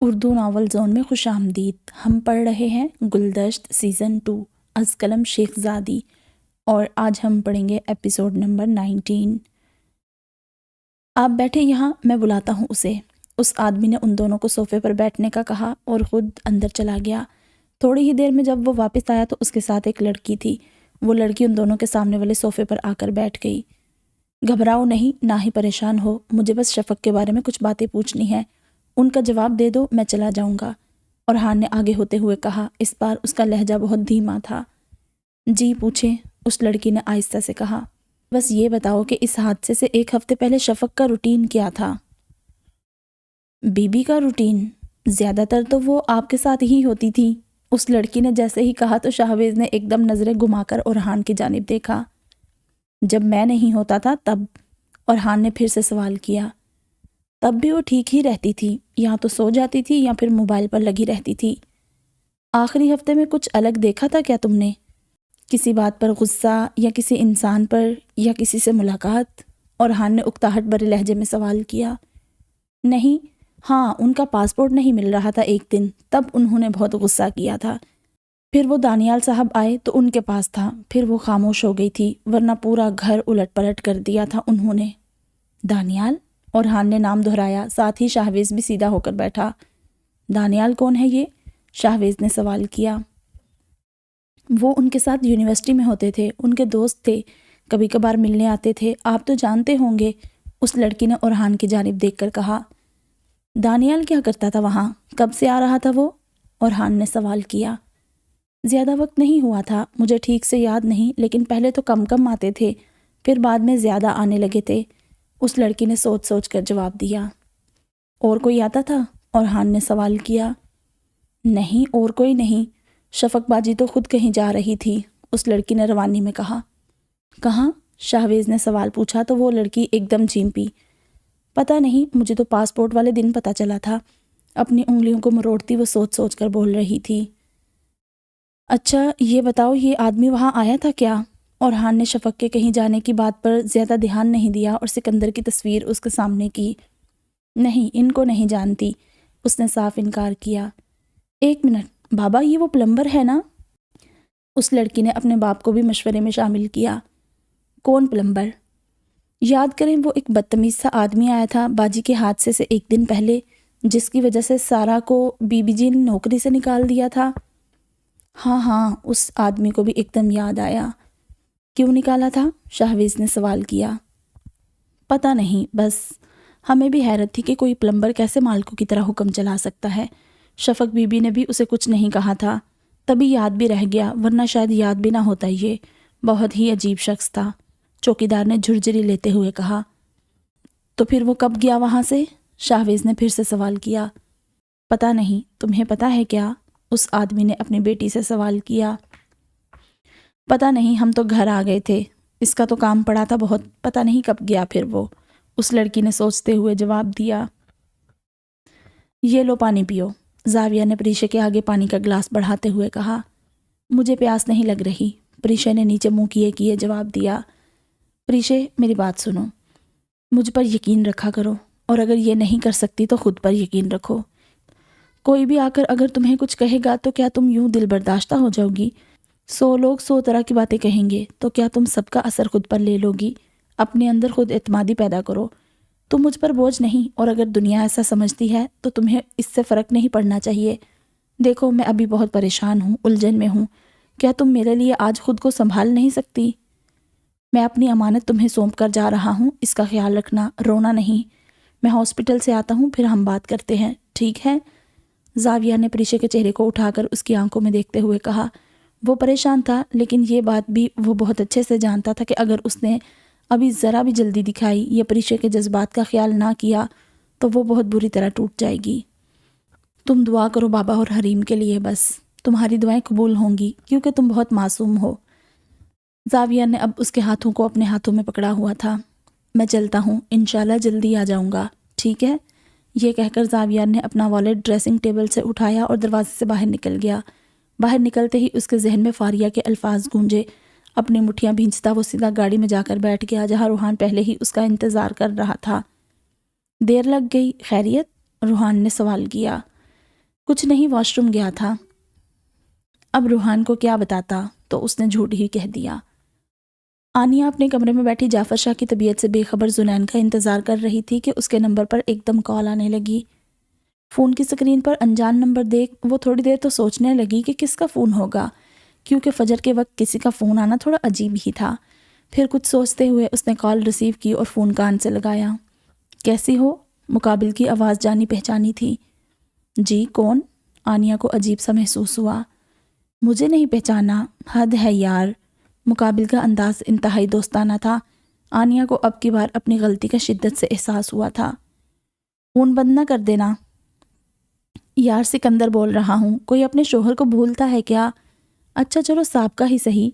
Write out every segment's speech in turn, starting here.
Urdu novel zone میں خوش آمدید۔ ہم پڑھ رہے ہیں گلدشت سیزن 2 از قلم شیخ زادی، اور آج ہم پڑھیں گے ایپیسوڈ نمبر 19۔ آپ بیٹھے یہاں، میں بلاتا ہوں اسے۔ اس آدمی نے ان دونوں کو صوفے پر بیٹھنے کا کہا اور خود اندر چلا گیا۔ تھوڑی ہی دیر میں جب وہ واپس آیا تو اس کے ساتھ ایک لڑکی تھی۔ وہ لڑکی ان دونوں کے سامنے والے صوفے پر آ کر بیٹھ گئی۔ گھبراؤ نہیں، نہ ہی پریشان ہو، مجھے بس شفق کے بارے میں کچھ باتیں پوچھنی ہیں، ان کا جواب دے دو، میں چلا جاؤں گا۔ اورحان نے آگے ہوتے ہوئے کہا۔ اس بار اس کا لہجہ بہت دھیما تھا۔ جی پوچھیں، اس لڑکی نے آہستہ سے کہا۔ بس یہ بتاؤ کہ اس حادثے سے ایک ہفتے پہلے شفق کا روٹین کیا تھا؟ بی بی کا روٹین؟ زیادہ تر تو وہ آپ کے ساتھ ہی ہوتی تھی۔ اس لڑکی نے جیسے ہی کہا تو شاہویز نے ایک دم نظریں گھما کر اورحان کی جانب دیکھا۔ جب میں نہیں ہوتا تھا تب؟ اورحان نے پھر سے سوال کیا۔ تب بھی وہ ٹھیک ہی رہتی تھی، یا تو سو جاتی تھی یا پھر موبائل پر لگی رہتی تھی۔ آخری ہفتے میں کچھ الگ دیکھا تھا کیا تم نے؟ کسی بات پر غصہ، یا کسی انسان پر، یا کسی سے ملاقات؟ اورحان نے اکتاہٹ بھرے لہجے میں سوال کیا۔ نہیں، ہاں ان کا پاسپورٹ نہیں مل رہا تھا ایک دن، تب انہوں نے بہت غصہ کیا تھا۔ پھر وہ دانیال صاحب آئے تو ان کے پاس تھا، پھر وہ خاموش ہو گئی تھی، ورنہ پورا گھر الٹ پلٹ کر دیا تھا انہوں نے۔ دانیال؟ اورحان نے نام دہرایا، ساتھ ہی شاہویز بھی سیدھا ہو کر بیٹھا۔ دانیال کون ہے یہ؟ شاہویز نے سوال کیا۔ وہ ان کے ساتھ یونیورسٹی میں ہوتے تھے، ان کے دوست تھے، کبھی کبھار ملنے آتے تھے، آپ تو جانتے ہوں گے، اس لڑکی نے اورحان کی جانب دیکھ کر کہا۔ دانیال کیا کرتا تھا وہاں؟ کب سے آ رہا تھا وہ؟ اورحان نے سوال کیا۔ زیادہ وقت نہیں ہوا تھا، مجھے ٹھیک سے یاد نہیں، لیکن پہلے تو کم کم آتے تھے، پھر بعد میں زیادہ آنے لگے تھے، اس لڑکی نے سوچ سوچ کر جواب دیا۔ اور کوئی آتا تھا؟ اورحان نے سوال کیا۔ نہیں، اور کوئی نہیں، شفق باجی تو خود کہیں جا رہی تھی، اس لڑکی نے روانی میں کہا۔ کہاں؟ شاہویز نے سوال پوچھا تو وہ لڑکی ایک دم چیم پی۔ پتہ نہیں، مجھے تو پاسپورٹ والے دن پتہ چلا تھا، اپنی انگلیوں کو مروڑتی وہ سوچ سوچ کر بول رہی تھی۔ اچھا یہ بتاؤ، یہ آدمی وہاں آیا تھا کیا؟ اورحان نے شفق کے کہیں جانے کی بات پر زیادہ دھیان نہیں دیا اور سکندر کی تصویر اس کے سامنے کی۔ نہیں، ان کو نہیں جانتی، اس نے صاف انکار کیا۔ ایک منٹ، بابا یہ وہ پلمبر ہے نا؟ اس لڑکی نے اپنے باپ کو بھی مشورے میں شامل کیا۔ کون پلمبر؟ یاد کریں، وہ ایک بدتمیز سا آدمی آیا تھا باجی کے حادثے سے ایک دن پہلے، جس کی وجہ سے سارا کو بی بی جی نے نوکری سے نکال دیا تھا۔ ہاں ہاں، اس آدمی کو بھی ایک دم یاد آیا۔ کیوں نکالا تھا؟ شاہویز نے سوال کیا۔ پتہ نہیں، بس ہمیں بھی حیرت تھی کہ کوئی پلمبر کیسے مالکوں کی طرح حکم چلا سکتا ہے۔ شفق بی بی نے بھی اسے کچھ نہیں کہا تھا، تبھی یاد بھی رہ گیا، ورنہ شاید یاد بھی نہ ہوتا۔ یہ بہت ہی عجیب شخص تھا، چوکیدار نے جھرجھری لیتے ہوئے کہا۔ تو پھر وہ کب گیا وہاں سے؟ شاہویز نے پھر سے سوال کیا۔ پتہ نہیں، تمہیں پتہ ہے کیا؟ اس آدمی نے اپنی بیٹی سے سوال کیا۔ پتہ نہیں، ہم تو گھر آ گئے تھے، اس کا تو کام پڑا تھا بہت، پتہ نہیں کب گیا پھر وہ، اس لڑکی نے سوچتے ہوئے جواب دیا۔ یہ لو پانی پیو، زاویہ نے پریشے کے آگے پانی کا گلاس بڑھاتے ہوئے کہا۔ مجھے پیاس نہیں لگ رہی، پریشے نے نیچے منہ کیے جواب دیا۔ پریشے میری بات سنو، مجھ پر یقین رکھا کرو، اور اگر یہ نہیں کر سکتی تو خود پر یقین رکھو۔ کوئی بھی آ کر اگر تمہیں کچھ کہے گا تو کیا تم یوں دل برداشتہ ہو جاؤ گی؟ 100 لوگ 100 طرح کی باتیں کہیں گے تو کیا تم سب کا اثر خود پر لے لو گی؟ اپنے اندر خود اعتمادی پیدا کرو، تم مجھ پر بوجھ نہیں، اور اگر دنیا ایسا سمجھتی ہے تو تمہیں اس سے فرق نہیں پڑنا چاہیے۔ دیکھو میں ابھی بہت پریشان ہوں، الجھن میں ہوں، کیا تم میرے لیے آج خود کو سنبھال نہیں سکتی؟ میں اپنی امانت تمہیں سونپ کر جا رہا ہوں، اس کا خیال رکھنا، رونا نہیں۔ میں ہاسپٹل سے آتا ہوں، پھر ہم بات کرتے ہیں، ٹھیک ہے؟ زاویہ نے پریشے کے چہرے کو اٹھا کر اس کی آنکھوں میں دیکھتے ہوئے کہا۔ وہ پریشان تھا، لیکن یہ بات بھی وہ بہت اچھے سے جانتا تھا کہ اگر اس نے ابھی ذرا بھی جلدی دکھائی یا پریشے کے جذبات کا خیال نہ کیا تو وہ بہت بری طرح ٹوٹ جائے گی۔ تم دعا کرو بابا اور حریم کے لیے، بس تمہاری دعائیں قبول ہوں گی کیونکہ تم بہت معصوم ہو۔ زاویہ نے اب اس کے ہاتھوں کو اپنے ہاتھوں میں پکڑا ہوا تھا۔ میں چلتا ہوں، انشاءاللہ جلدی آ جاؤں گا، ٹھیک ہے؟ یہ کہہ کر زاویہ نے اپنا والیٹ ڈریسنگ ٹیبل سے اٹھایا اور دروازے سے باہر نکل گیا۔ باہر نکلتے ہی اس کے ذہن میں فاریہ کے الفاظ گونجے۔ اپنی مٹھیاں بھینچتا وہ سیدھا گاڑی میں جا کر بیٹھ گیا جہاں روحان پہلے ہی اس کا انتظار کر رہا تھا۔ دیر لگ گئی، خیریت؟ روحان نے سوال کیا۔ کچھ نہیں، واش روم گیا تھا۔ اب روحان کو کیا بتاتا، تو اس نے جھوٹ ہی کہہ دیا۔ آنیہ اپنے کمرے میں بیٹھی جعفر شاہ کی طبیعت سے بے خبر زنین کا انتظار کر رہی تھی کہ اس کے نمبر پر ایک دم کال آنے لگی۔ فون کی سکرین پر انجان نمبر دیکھ وہ تھوڑی دیر تو سوچنے لگی کہ کس کا فون ہوگا، کیونکہ فجر کے وقت کسی کا فون آنا تھوڑا عجیب ہی تھا۔ پھر کچھ سوچتے ہوئے اس نے کال ریسیو کی اور فون کان سے لگایا۔ کیسی ہو؟ مقابل کی آواز جانی پہچانی تھی۔ جی کون؟ آنیہ کو عجیب سا محسوس ہوا۔ مجھے نہیں پہچانا؟ حد ہے یار۔ مقابل کا انداز انتہائی دوستانہ تھا۔ آنیہ کو اب کی بار اپنی غلطی کا شدت سے احساس ہوا تھا۔ فون بند نہ کر دینا۔ یار سکندر بول رہا ہوں، کوئی اپنے شوہر کو بھولتا ہے کیا؟ اچھا چلو صاحب کا ہی صحیح،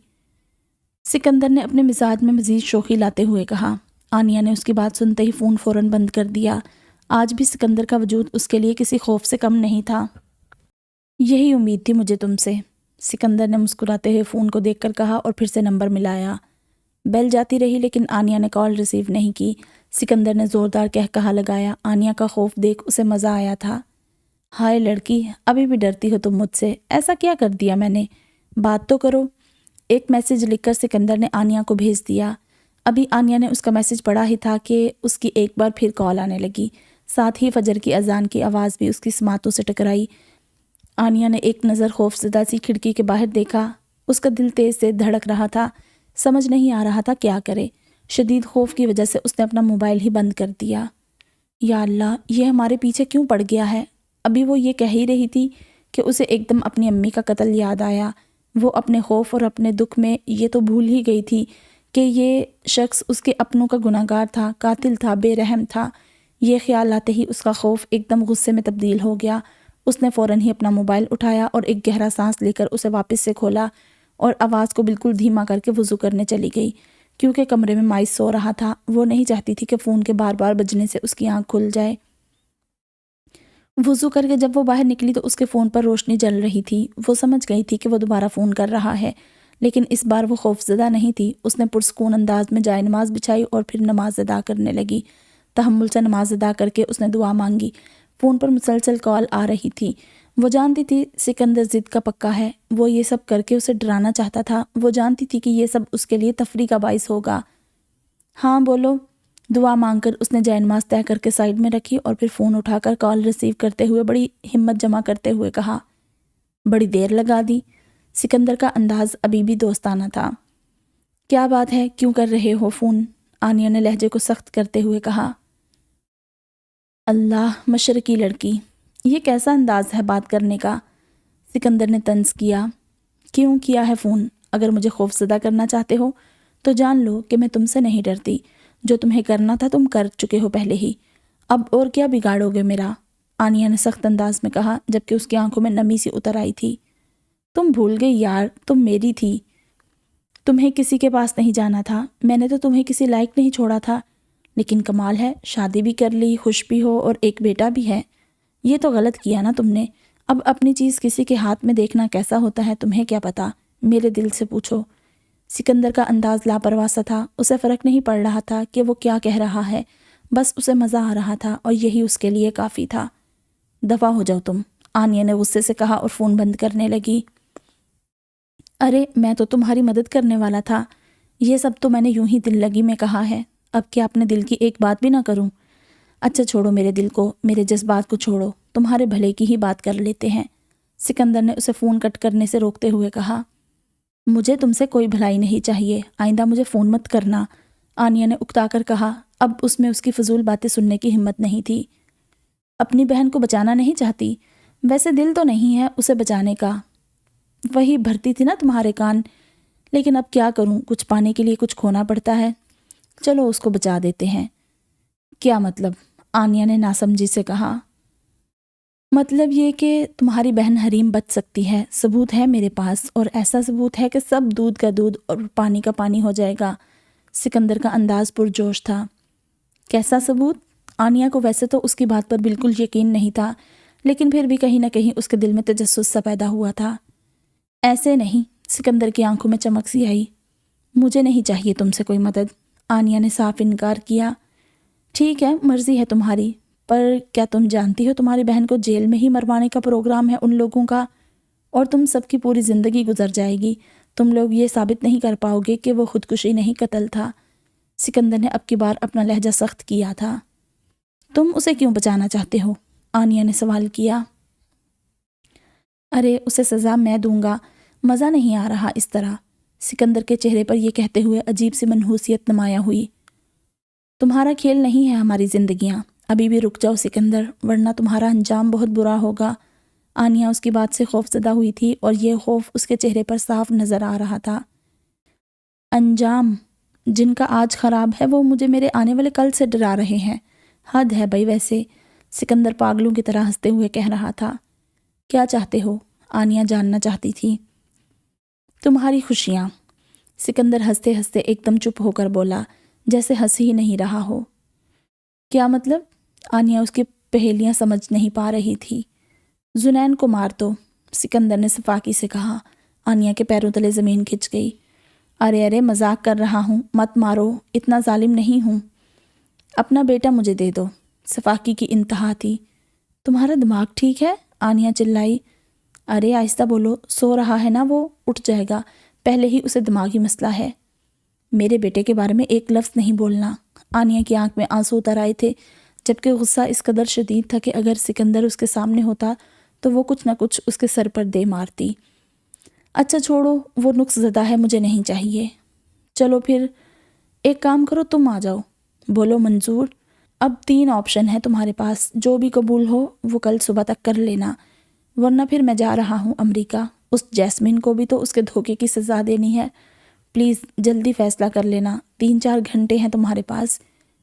سکندر نے اپنے مزاج میں مزید شوخی لاتے ہوئے کہا۔ آنیہ نے اس کی بات سنتے ہی فون فوراً بند کر دیا۔ آج بھی سکندر کا وجود اس کے لیے کسی خوف سے کم نہیں تھا۔ یہی امید تھی مجھے تم سے، سکندر نے مسکراتے ہوئے فون کو دیکھ کر کہا اور پھر سے نمبر ملایا۔ بیل جاتی رہی لیکن آنیہ نے کال ریسیو نہیں کی۔ سکندر نے زوردار کہا لگایا۔ آنیہ کا خوف دیکھ اسے مزہ آیا تھا۔ ہائے لڑکی، ابھی بھی ڈرتی ہو تم مجھ سے؟ ایسا کیا کر دیا میں نے؟ بات تو کرو۔ ایک میسج لکھ کر سکندر نے آنیہ کو بھیج دیا۔ ابھی آنیہ نے اس کا میسج پڑھا ہی تھا کہ اس کی ایک بار پھر کال آنے لگی، ساتھ ہی فجر کی اذان کی آواز بھی اس کی سماعتوں سے ٹکرائی۔ آنیہ نے ایک نظر خوف زدہ سی کھڑکی کے باہر دیکھا۔ اس کا دل تیز سے دھڑک رہا تھا، سمجھ نہیں آ رہا تھا کیا کرے۔ شدید خوف کی وجہ سے اس نے اپنا موبائل ہی بند کر دیا۔ یا اللہ، یہ ہمارے پیچھے کیوں پڑ گیا ہے؟ ابھی وہ یہ کہہ ہی رہی تھی کہ اسے ایک دم اپنی امی کا قتل یاد آیا۔ وہ اپنے خوف اور اپنے دکھ میں یہ تو بھول ہی گئی تھی کہ یہ شخص اس کے اپنوں کا گناہگار تھا، قاتل تھا، بے رحم تھا۔ یہ خیال آتے ہی اس کا خوف ایک دم غصے میں تبدیل ہو گیا۔ اس نے فوراً ہی اپنا موبائل اٹھایا اور ایک گہرا سانس لے کر اسے واپس سے کھولا اور آواز کو بالکل دھیما کر کے وضو کرنے چلی گئی، کیونکہ کمرے میں مائس سو رہا تھا۔ وہ نہیں چاہتی تھی کہ فون کے بار بار بجنے سے اس کی آنکھ کھل جائے۔ وضو کر کے جب وہ باہر نکلی تو اس کے فون پر روشنی جل رہی تھی۔ وہ سمجھ گئی تھی کہ وہ دوبارہ فون کر رہا ہے، لیکن اس بار وہ خوف زدہ نہیں تھی۔ اس نے پرسکون انداز میں جائے نماز بچھائی اور پھر نماز ادا کرنے لگی۔ تحمل سے نماز ادا کر کے اس نے دعا مانگی۔ فون پر مسلسل کال آ رہی تھی۔ وہ جانتی تھی سکندر ضد کا پکا ہے۔ وہ یہ سب کر کے اسے ڈرانا چاہتا تھا۔ وہ جانتی تھی کہ یہ سب اس کے لیے تفریح کا باعث ہوگا۔ ہاں بولو۔ دعا مانگ کر اس نے جائے نماز طے کر کے سائیڈ میں رکھی اور پھر فون اٹھا کر کال ریسیو کرتے ہوئے بڑی ہمت جمع کرتے ہوئے کہا۔ بڑی دیر لگا دی۔ سکندر کا انداز ابھی بھی دوستانہ تھا۔ کیا بات ہے، کیوں کر رہے ہو فون؟ آنیہ نے لہجے کو سخت کرتے ہوئے کہا۔ اللہ، مشرقی لڑکی، یہ کیسا انداز ہے بات کرنے کا؟ سکندر نے طنز کیا۔ کیوں کیا ہے فون؟ اگر مجھے خوف زدہ کرنا چاہتے ہو تو جان لو کہ میں تم سے نہیں ڈرتی۔ جو تمہیں کرنا تھا تم کر چکے ہو پہلے ہی، اب اور کیا بگاڑو گے میرا؟ آنیہ نے سخت انداز میں کہا، جبکہ اس کی آنکھوں میں نمی سی اتر آئی تھی۔ تم بھول گئی یار، تم میری تھی۔ تمہیں کسی کے پاس نہیں جانا تھا، میں نے تو تمہیں کسی لائق نہیں چھوڑا تھا۔ لیکن کمال ہے، شادی بھی کر لی، خوش بھی ہو اور ایک بیٹا بھی ہے۔ یہ تو غلط کیا نا تم نے۔ اب اپنی چیز کسی کے ہاتھ میں دیکھنا کیسا ہوتا ہے تمہیں کیا پتا؟ میرے دل سے پوچھو۔ سکندر کا انداز لاپرواہ سا تھا۔ اسے فرق نہیں پڑ رہا تھا کہ وہ کیا کہہ رہا ہے، بس اسے مزہ آ رہا تھا اور یہی اس کے لیے کافی تھا۔ دفع ہو جاؤ تم، آنیہ نے غصے سے کہا اور فون بند کرنے لگی۔ ارے میں تو تمہاری مدد کرنے والا تھا، یہ سب تو میں نے یوں ہی دل لگی میں کہا ہے، اب کیا اپنے دل کی ایک بات بھی نہ کروں؟ اچھا چھوڑو میرے دل کو، میرے جذبات کو چھوڑو، تمہارے بھلے کی ہی بات کر لیتے ہیں۔ سکندر نے اسے فون کٹ کرنے سے روکتے ہوئے کہا۔ مجھے تم سے کوئی بھلائی نہیں چاہیے، آئندہ مجھے فون مت کرنا، آنیہ نے اکتا کر کہا۔ اب اس میں اس کی فضول باتیں سننے کی ہمت نہیں تھی۔ اپنی بہن کو بچانا نہیں چاہتی؟ ویسے دل تو نہیں ہے اسے بچانے کا، وہی بھرتی تھی نا تمہارے کان، لیکن اب کیا کروں، کچھ پانے کے لیے کچھ کھونا پڑتا ہے، چلو اس کو بچا دیتے ہیں۔ کیا مطلب؟ آنیہ نے ناسمجھی سے کہا۔ مطلب یہ کہ تمہاری بہن حریم بچ سکتی ہے، ثبوت ہے میرے پاس، اور ایسا ثبوت ہے کہ سب دودھ کا دودھ اور پانی کا پانی ہو جائے گا۔ سکندر کا انداز پرجوش تھا۔ کیسا ثبوت؟ آنیہ کو ویسے تو اس کی بات پر بالکل یقین نہیں تھا، لیکن پھر بھی کہیں نہ کہیں اس کے دل میں تجسس سا پیدا ہوا تھا۔ ایسے نہیں، سکندر کی آنکھوں میں چمک سی آئی۔ مجھے نہیں چاہیے تم سے کوئی مدد، آنیہ نے صاف انکار کیا۔ ٹھیک ہے، مرضی ہے تمہاری، پر کیا تم جانتی ہو تمہاری بہن کو جیل میں ہی مروانے کا پروگرام ہے ان لوگوں کا، اور تم سب کی پوری زندگی گزر جائے گی، تم لوگ یہ ثابت نہیں کر پاؤ گے کہ وہ خودکشی نہیں قتل تھا۔ سکندر نے اب کی بار اپنا لہجہ سخت کیا تھا۔ تم اسے کیوں بچانا چاہتے ہو؟ آنیا نے سوال کیا۔ ارے اسے سزا میں دوں گا، مزہ نہیں آ رہا اس طرح۔ سکندر کے چہرے پر یہ کہتے ہوئے عجیب سی منحوسیت نمایاں ہوئی۔ تمہارا کھیل نہیں ہے ہماری زندگیاں، ابھی بھی رک جاؤ سکندر، ورنہ تمہارا انجام بہت برا ہوگا۔ آنیا اس کی بات سے خوف زدہ ہوئی تھی اور یہ خوف اس کے چہرے پر صاف نظر آ رہا تھا۔ انجام؟ جن کا آج خراب ہے وہ مجھے میرے آنے والے کل سے ڈرا رہے ہیں۔ حد ہے بھائی ویسے، سکندر پاگلوں کی طرح ہنستے ہوئے کہہ رہا تھا۔ کیا چاہتے ہو؟ آنیا جاننا چاہتی تھی۔ تمہاری خوشیاں۔ سکندر ہنستے ہنستے ایک دم چپ ہو کر بولا، جیسے ہنس ہی نہیں رہا ہو۔ کیا مطلب؟ آنیا اس کی پہیلیاں سمجھ نہیں پا رہی تھی۔ زنین کو مار دو، سکندر نے صفاقی سے کہا۔ آنیا کے پیروں تلے زمین کھچ گئی۔ ارے مذاق کر رہا ہوں، مت مارو، اتنا ظالم نہیں ہوں۔ اپنا بیٹا مجھے دے دو، صفاقی کی انتہا تھی۔ تمہارا دماغ ٹھیک ہے؟ آنیا چلائی۔ ارے آہستہ بولو، سو رہا ہے نا وہ، اٹھ جائے گا، پہلے ہی اسے دماغی مسئلہ ہے۔ میرے بیٹے کے بارے میں ایک لفظ نہیں بولنا۔ آنیا کی آنکھ میں آنسو اتر آئے تھے، جبکہ غصہ اس قدر شدید تھا کہ اگر سکندر اس کے سامنے ہوتا تو وہ کچھ نہ کچھ اس کے سر پر دے مارتی۔ اچھا چھوڑو، وہ نقص زدہ ہے، مجھے نہیں چاہیے۔ چلو پھر ایک کام کرو، تم آ جاؤ۔ بولو منظور، اب 3 آپشن ہے تمہارے پاس، جو بھی قبول ہو وہ کل صبح تک کر لینا، ورنہ پھر میں جا رہا ہوں امریکہ۔ اس جیسمین کو بھی تو اس کے دھوکے کی سزا دینی ہے، پلیز جلدی فیصلہ کر لینا، 3-4 گھنٹے ہیں تمہارے پاس۔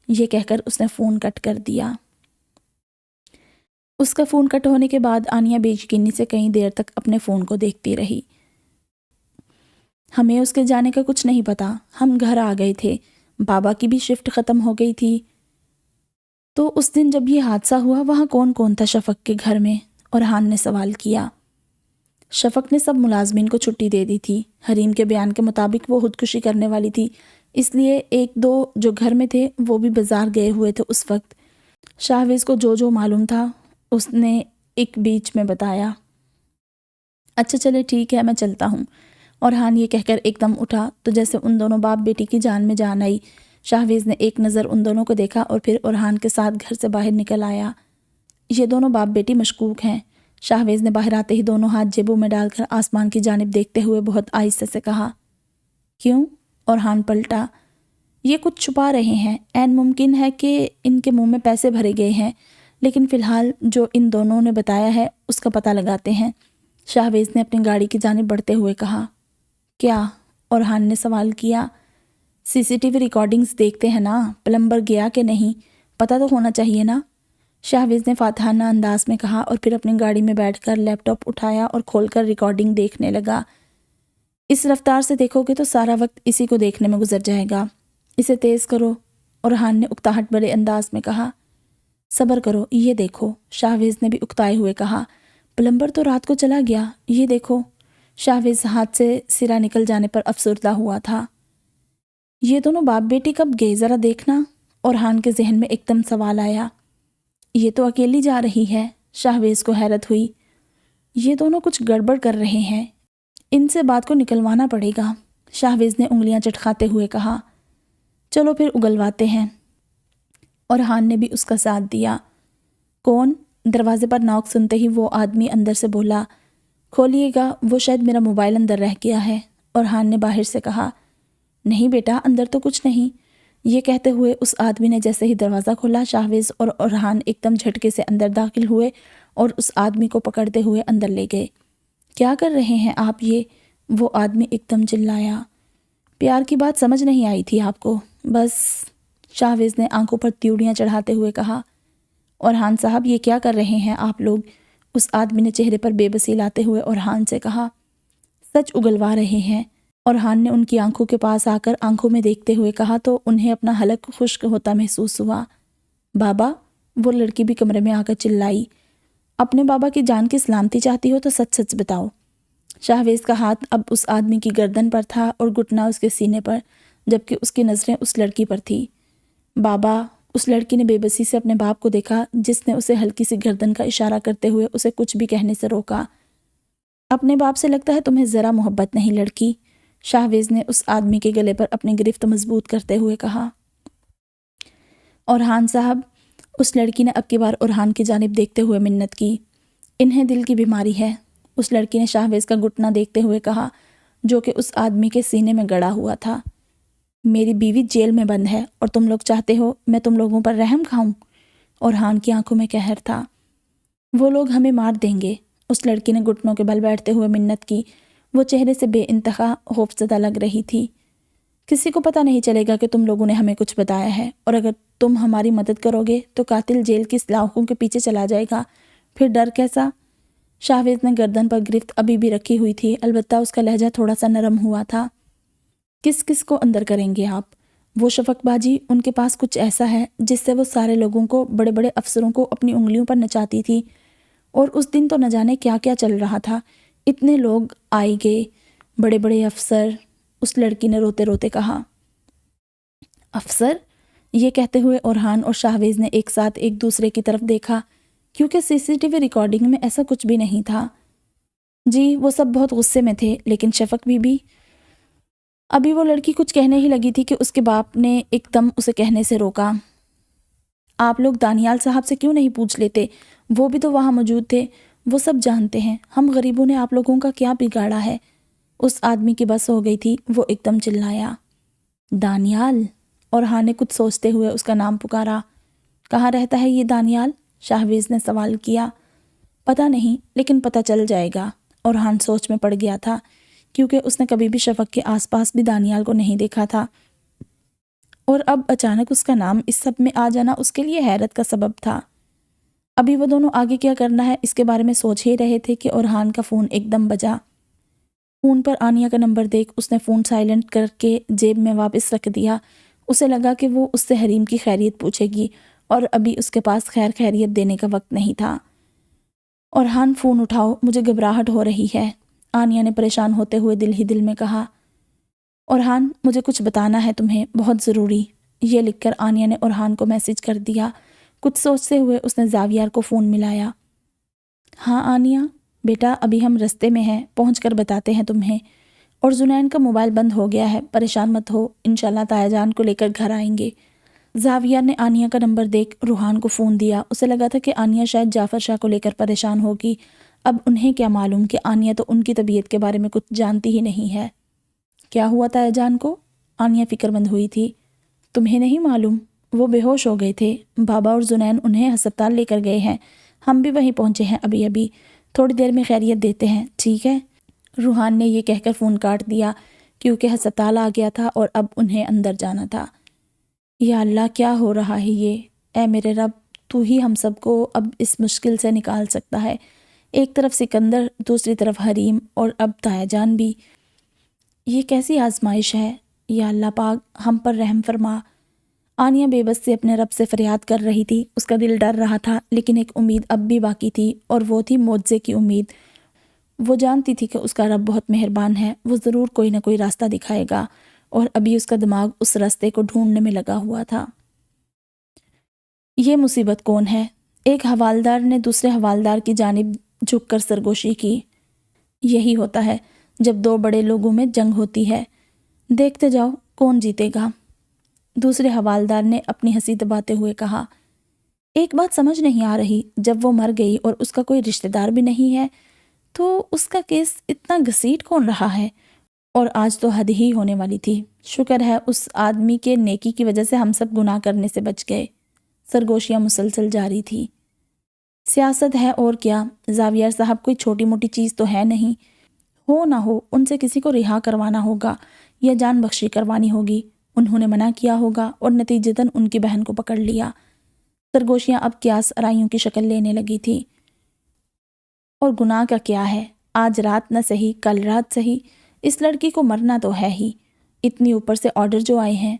یہ کہہ کر اس نے فون کٹ کر دیا۔ اس کا فون کٹ ہونے کے بعد آنیا بے یقینی سے کئی دیر تک اپنے فون کو دیکھتی رہی۔ ہمیں اس کے جانے کا کچھ نہیں پتا، ہم گھر آ گئے تھے، بابا کی بھی شفٹ ختم ہو گئی تھی۔ تو اس دن جب یہ حادثہ ہوا وہاں کون کون تھا شفق کے گھر میں؟ اورحان نے سوال کیا۔ شفق نے سب ملازمین کو چھٹی دے دی تھی، حریم کے بیان کے مطابق وہ خودکشی کرنے والی تھی، اس لیے 1-2 جو گھر میں تھے وہ بھی بازار گئے ہوئے تھے اس وقت۔ شاہویز کو جو معلوم تھا اس نے ایک بیچ میں بتایا۔ اچھا چلے ٹھیک ہے، میں چلتا ہوں۔ اورحان یہ کہہ کر ایک دم اٹھا تو جیسے ان دونوں باپ بیٹی کی جان میں جان آئی۔ شاہویز نے ایک نظر ان دونوں کو دیکھا اور پھر اورحان کے ساتھ گھر سے باہر نکل آیا۔ یہ دونوں باپ بیٹی مشکوک ہیں، شاہویز نے باہر آتے ہی دونوں ہاتھ جیبوں میں ڈال کر آسمان کی جانب دیکھتے ہوئے بہت آہستہ سے کہا۔ کیوں؟ اورحان پلٹا۔ یہ کچھ چھپا رہے ہیں، عین ممکن ہے کہ ان کے منہ میں پیسے بھرے گئے ہیں، لیکن فی الحال جو ان دونوں نے بتایا ہے اس کا پتہ لگاتے ہیں، شاہویز نے اپنی گاڑی کی جانب بڑھتے ہوئے کہا۔ کیا؟ اورحان نے سوال کیا۔ CCTV ریکارڈنگز دیکھتے ہیں نا، پلمبر گیا کہ نہیں، پتہ تو ہونا چاہیے نا، شاہویز نے فاتحانہ انداز میں کہا اور پھر اپنی گاڑی میں بیٹھ کر لیپ ٹاپ اٹھایا اور کھول کر ریکارڈنگ دیکھنے لگا۔ اس رفتار سے دیکھو گے تو سارا وقت اسی کو دیکھنے میں گزر جائے گا، اسے تیز کرو، اورحان نے اکتاہٹ بھرے انداز میں کہا۔ صبر کرو، یہ دیکھو، شاہویز نے بھی اکتائے ہوئے کہا۔ پلمبر تو رات کو چلا گیا، یہ دیکھو۔ شاہویز ہاتھ سے سرا نکل جانے پر افسردہ ہوا تھا۔ یہ دونوں باپ بیٹی کب گئے ذرا دیکھنا، اورحان کے ذہن میں ایک دم سوال آیا۔ یہ تو اکیلی جا رہی ہے، شاہویز کو حیرت ہوئی۔ یہ دونوں کچھ گڑبڑ کر رہے ہیں، ان سے بات کو نکلوانا پڑے گا، شاہویز نے انگلیاں چٹکھاتے ہوئے کہا۔ چلو پھر اگلواتے ہیں، اورحان نے بھی اس کا ساتھ دیا۔ کون؟ دروازے پر نوک سنتے ہی وہ آدمی اندر سے بولا۔ کھولیے گا، وہ شاید میرا موبائل اندر رہ گیا ہے، اورحان نے باہر سے کہا۔ نہیں بیٹا، اندر تو کچھ نہیں، یہ کہتے ہوئے اس آدمی نے جیسے ہی دروازہ کھولا، شاہویز اور اورحان ایک دم جھٹکے سے اندر داخل ہوئے اور اس آدمی کو پکڑتے ہوئے اندر لے گئے۔ کیا کر رہے ہیں آپ یہ؟ وہ آدمی ایک دم چلایا۔ پیار کی بات سمجھ نہیں آئی تھی آپ کو، بس، شاہویز نے آنکھوں پر تیوڑیاں چڑھاتے ہوئے کہا۔ اورحان صاحب یہ کیا کر رہے ہیں آپ لوگ؟ اس آدمی نے چہرے پر بے بسی لاتے ہوئے اورحان سے کہا۔ سچ اگلوا رہے ہیں، اورحان نے ان کی آنکھوں کے پاس آ کر آنکھوں میں دیکھتے ہوئے کہا تو انہیں اپنا حلق خشک ہوتا محسوس ہوا۔ بابا؟ وہ لڑکی بھی کمرے میں آ کر چلائی۔ اپنے بابا کی جان کی سلامتی چاہتی ہو تو سچ سچ بتاؤ۔ شاہویز کا ہاتھ اب اس آدمی کی گردن پر تھا اور گھٹنا اس کے سینے پر، جبکہ اس کی نظریں اس لڑکی پر تھی۔ بابا، اس لڑکی نے بے بسی سے اپنے باپ کو دیکھا جس نے اسے ہلکی سی گردن کا اشارہ کرتے ہوئے اسے کچھ بھی کہنے سے روکا۔ اپنے باپ سے لگتا ہے تمہیں ذرا محبت نہیں لڑکی، شاہویز نے اس آدمی کے گلے پر اپنی گرفت مضبوط کرتے ہوئے کہا۔ اورحان صاحب، اس لڑکی نے اب کی بار اورحان کی جانب دیکھتے ہوئے منت کی، انہیں دل کی بیماری ہے، اس لڑکی نے شاہویز کا گھٹنا دیکھتے ہوئے کہا جو کہ اس آدمی کے سینے میں گڑا ہوا تھا۔ میری بیوی جیل میں بند ہے اور تم لوگ چاہتے ہو میں تم لوگوں پر رحم کھاؤں؟ اورحان کی آنکھوں میں قہر تھا۔ وہ لوگ ہمیں مار دیں گے، اس لڑکی نے گھٹنوں کے بل بیٹھتے ہوئے منت کی، وہ چہرے سے بے انتہا خوفزدہ لگ رہی تھی۔ کسی کو پتہ نہیں چلے گا کہ تم لوگوں نے ہمیں کچھ بتایا ہے، اور اگر تم ہماری مدد کرو گے تو قاتل جیل کی سلاخوں کے پیچھے چلا جائے گا، پھر ڈر کیسا؟ شاہویز نے گردن پر گرفت ابھی بھی رکھی ہوئی تھی، البتہ اس کا لہجہ تھوڑا سا نرم ہوا تھا۔ کس کس کو اندر کریں گے آپ؟ وہ شفق باجی، ان کے پاس کچھ ایسا ہے جس سے وہ سارے لوگوں کو، بڑے بڑے افسروں کو اپنی انگلیوں پر نچاتی تھی، اور اس دن تو نہ جانے کیا کیا چل رہا تھا، اتنے لوگ آئے گئے، بڑے بڑے افسر، اس لڑکی نے روتے روتے کہا۔ افسر؟ یہ کہتے ہوئے اورحان اور شاہویز نے ایک ساتھ ایک دوسرے کی طرف دیکھا، کیونکہ سی سی ٹی وی ریکارڈنگ میں ایسا کچھ بھی نہیں تھا۔ جی وہ سب بہت غصے میں تھے، لیکن شفق بی بی، ابھی وہ لڑکی کچھ کہنے ہی لگی تھی کہ اس کے باپ نے ایک دم اسے کہنے سے روکا۔ آپ لوگ دانیال صاحب سے کیوں نہیں پوچھ لیتے؟ وہ بھی تو وہاں موجود تھے، وہ سب جانتے ہیں، ہم غریبوں نے آپ لوگوں کا کیا بگاڑا ہے؟ اس آدمی کی بس ہو گئی تھی، وہ ایک دم چلایا۔ دانیال؟ اورحان نے کچھ سوچتے ہوئے اس کا نام پکارا۔ کہاں رہتا ہے یہ دانیال؟ شاہویز نے سوال کیا۔ پتہ نہیں، لیکن پتہ چل جائے گا۔ اورحان سوچ میں پڑ گیا تھا، کیونکہ اس نے کبھی بھی شفق کے آس پاس بھی دانیال کو نہیں دیکھا تھا، اور اب اچانک اس کا نام اس سب میں آ جانا اس کے لیے حیرت کا سبب تھا۔ ابھی وہ دونوں آگے کیا کرنا ہے اس کے بارے میں سوچ ہی رہے تھے کہ اورحان کا فون ایک دم بجا۔ فون پر آنیہ کا نمبر دیکھ اس نے فون سائلنٹ کر کے جیب میں واپس رکھ دیا۔ اسے لگا کہ وہ اس سے حریم کی خیریت پوچھے گی، اور ابھی اس کے پاس خیر خیریت دینے کا وقت نہیں تھا۔ اورحان فون اٹھاؤ، مجھے گھبراہٹ ہو رہی ہے، آنیہ نے پریشان ہوتے ہوئے دل ہی دل میں کہا۔ اورحان، مجھے کچھ بتانا ہے تمہیں، بہت ضروری، یہ لکھ کر آنیہ نے اورحان کو میسج کر دیا۔ کچھ سوچتے ہوئے اس نے زاویار کو فون ملایا۔ ہاں آنیہ بیٹا، ابھی ہم رستے میں ہیں، پہنچ کر بتاتے ہیں تمہیں، اور زنین کا موبائل بند ہو گیا ہے، پریشان مت ہو، انشاءاللہ تایا جان کو لے کر گھر آئیں گے۔ زاویار نے آنیہ کا نمبر دیکھ روحان کو فون دیا۔ اسے لگا تھا کہ آنیہ شاید جعفر شاہ کو لے کر پریشان ہوگی، اب انہیں کیا معلوم کہ آنیہ تو ان کی طبیعت کے بارے میں کچھ جانتی ہی نہیں ہے۔ کیا ہوا تایا جان کو؟ آنیہ فکر مند ہوئی تھی۔ تمہیں نہیں معلوم؟ وہ بے ہوش ہو گئے تھے، بابا اور زنین انہیں ہسپتال لے کر گئے ہیں، ہم بھی وہیں پہنچے ہیں ابھی ابھی، تھوڑی دیر میں خیریت دیتے ہیں، ٹھیک ہے؟ روحان نے یہ کہہ کر فون کاٹ دیا، کیونکہ ہسپتال آ گیا تھا اور اب انہیں اندر جانا تھا۔ یا اللہ، کیا ہو رہا ہے یہ؟ اے میرے رب، تو ہی ہم سب کو اب اس مشکل سے نکال سکتا ہے۔ ایک طرف سکندر، دوسری طرف حریم، اور اب تایا جان بھی۔ یہ کیسی آزمائش ہے؟ یا اللہ پاک، ہم پر رحم فرما۔ آنیہ بے بس سے اپنے رب سے فریاد کر رہی تھی، اس کا دل ڈر رہا تھا، لیکن ایک امید اب بھی باقی تھی، اور وہ تھی معجزے کی امید۔ وہ جانتی تھی کہ اس کا رب بہت مہربان ہے، وہ ضرور کوئی نہ کوئی راستہ دکھائے گا، اور ابھی اس کا دماغ اس راستے کو ڈھونڈنے میں لگا ہوا تھا۔ یہ مصیبت کون ہے؟ ایک حوالدار نے دوسرے حوالدار کی جانب جھک کر سرگوشی کی۔ یہی ہوتا ہے جب دو بڑے لوگوں میں جنگ ہوتی ہے، دیکھتے جاؤ کون جیتے گا۔ دوسرے حوالدار نے اپنی ہنسی دباتے ہوئے کہا۔ ایک بات سمجھ نہیں آ رہی، جب وہ مر گئی اور اس کا کوئی رشتہ دار بھی نہیں ہے تو اس کا کیس اتنا گھسیٹ کون رہا ہے؟ اور آج تو حد ہی ہونے والی تھی، شکر ہے اس آدمی کے نیکی کی وجہ سے ہم سب گناہ کرنے سے بچ گئے۔ سرگوشیاں مسلسل جاری تھی۔ سیاست ہے اور کیا، زاویار صاحب کوئی چھوٹی موٹی چیز تو ہے نہیں، ہو نہ ہو ان سے کسی کو رہا کروانا ہوگا یا جان بخشی کروانی ہوگی، انہوں نے منع کیا ہوگا اور نتیجتاً ان کی بہن کو پکڑ لیا۔ سرگوشیاں اب قیاس آرائیوں کی شکل لینے لگی تھی۔ اور گناہ کا کیا ہے، آج رات نہ سہی کل رات سہی، اس لڑکی کو مرنا تو ہے ہی، اتنی اوپر سے آرڈر جو آئے ہیں۔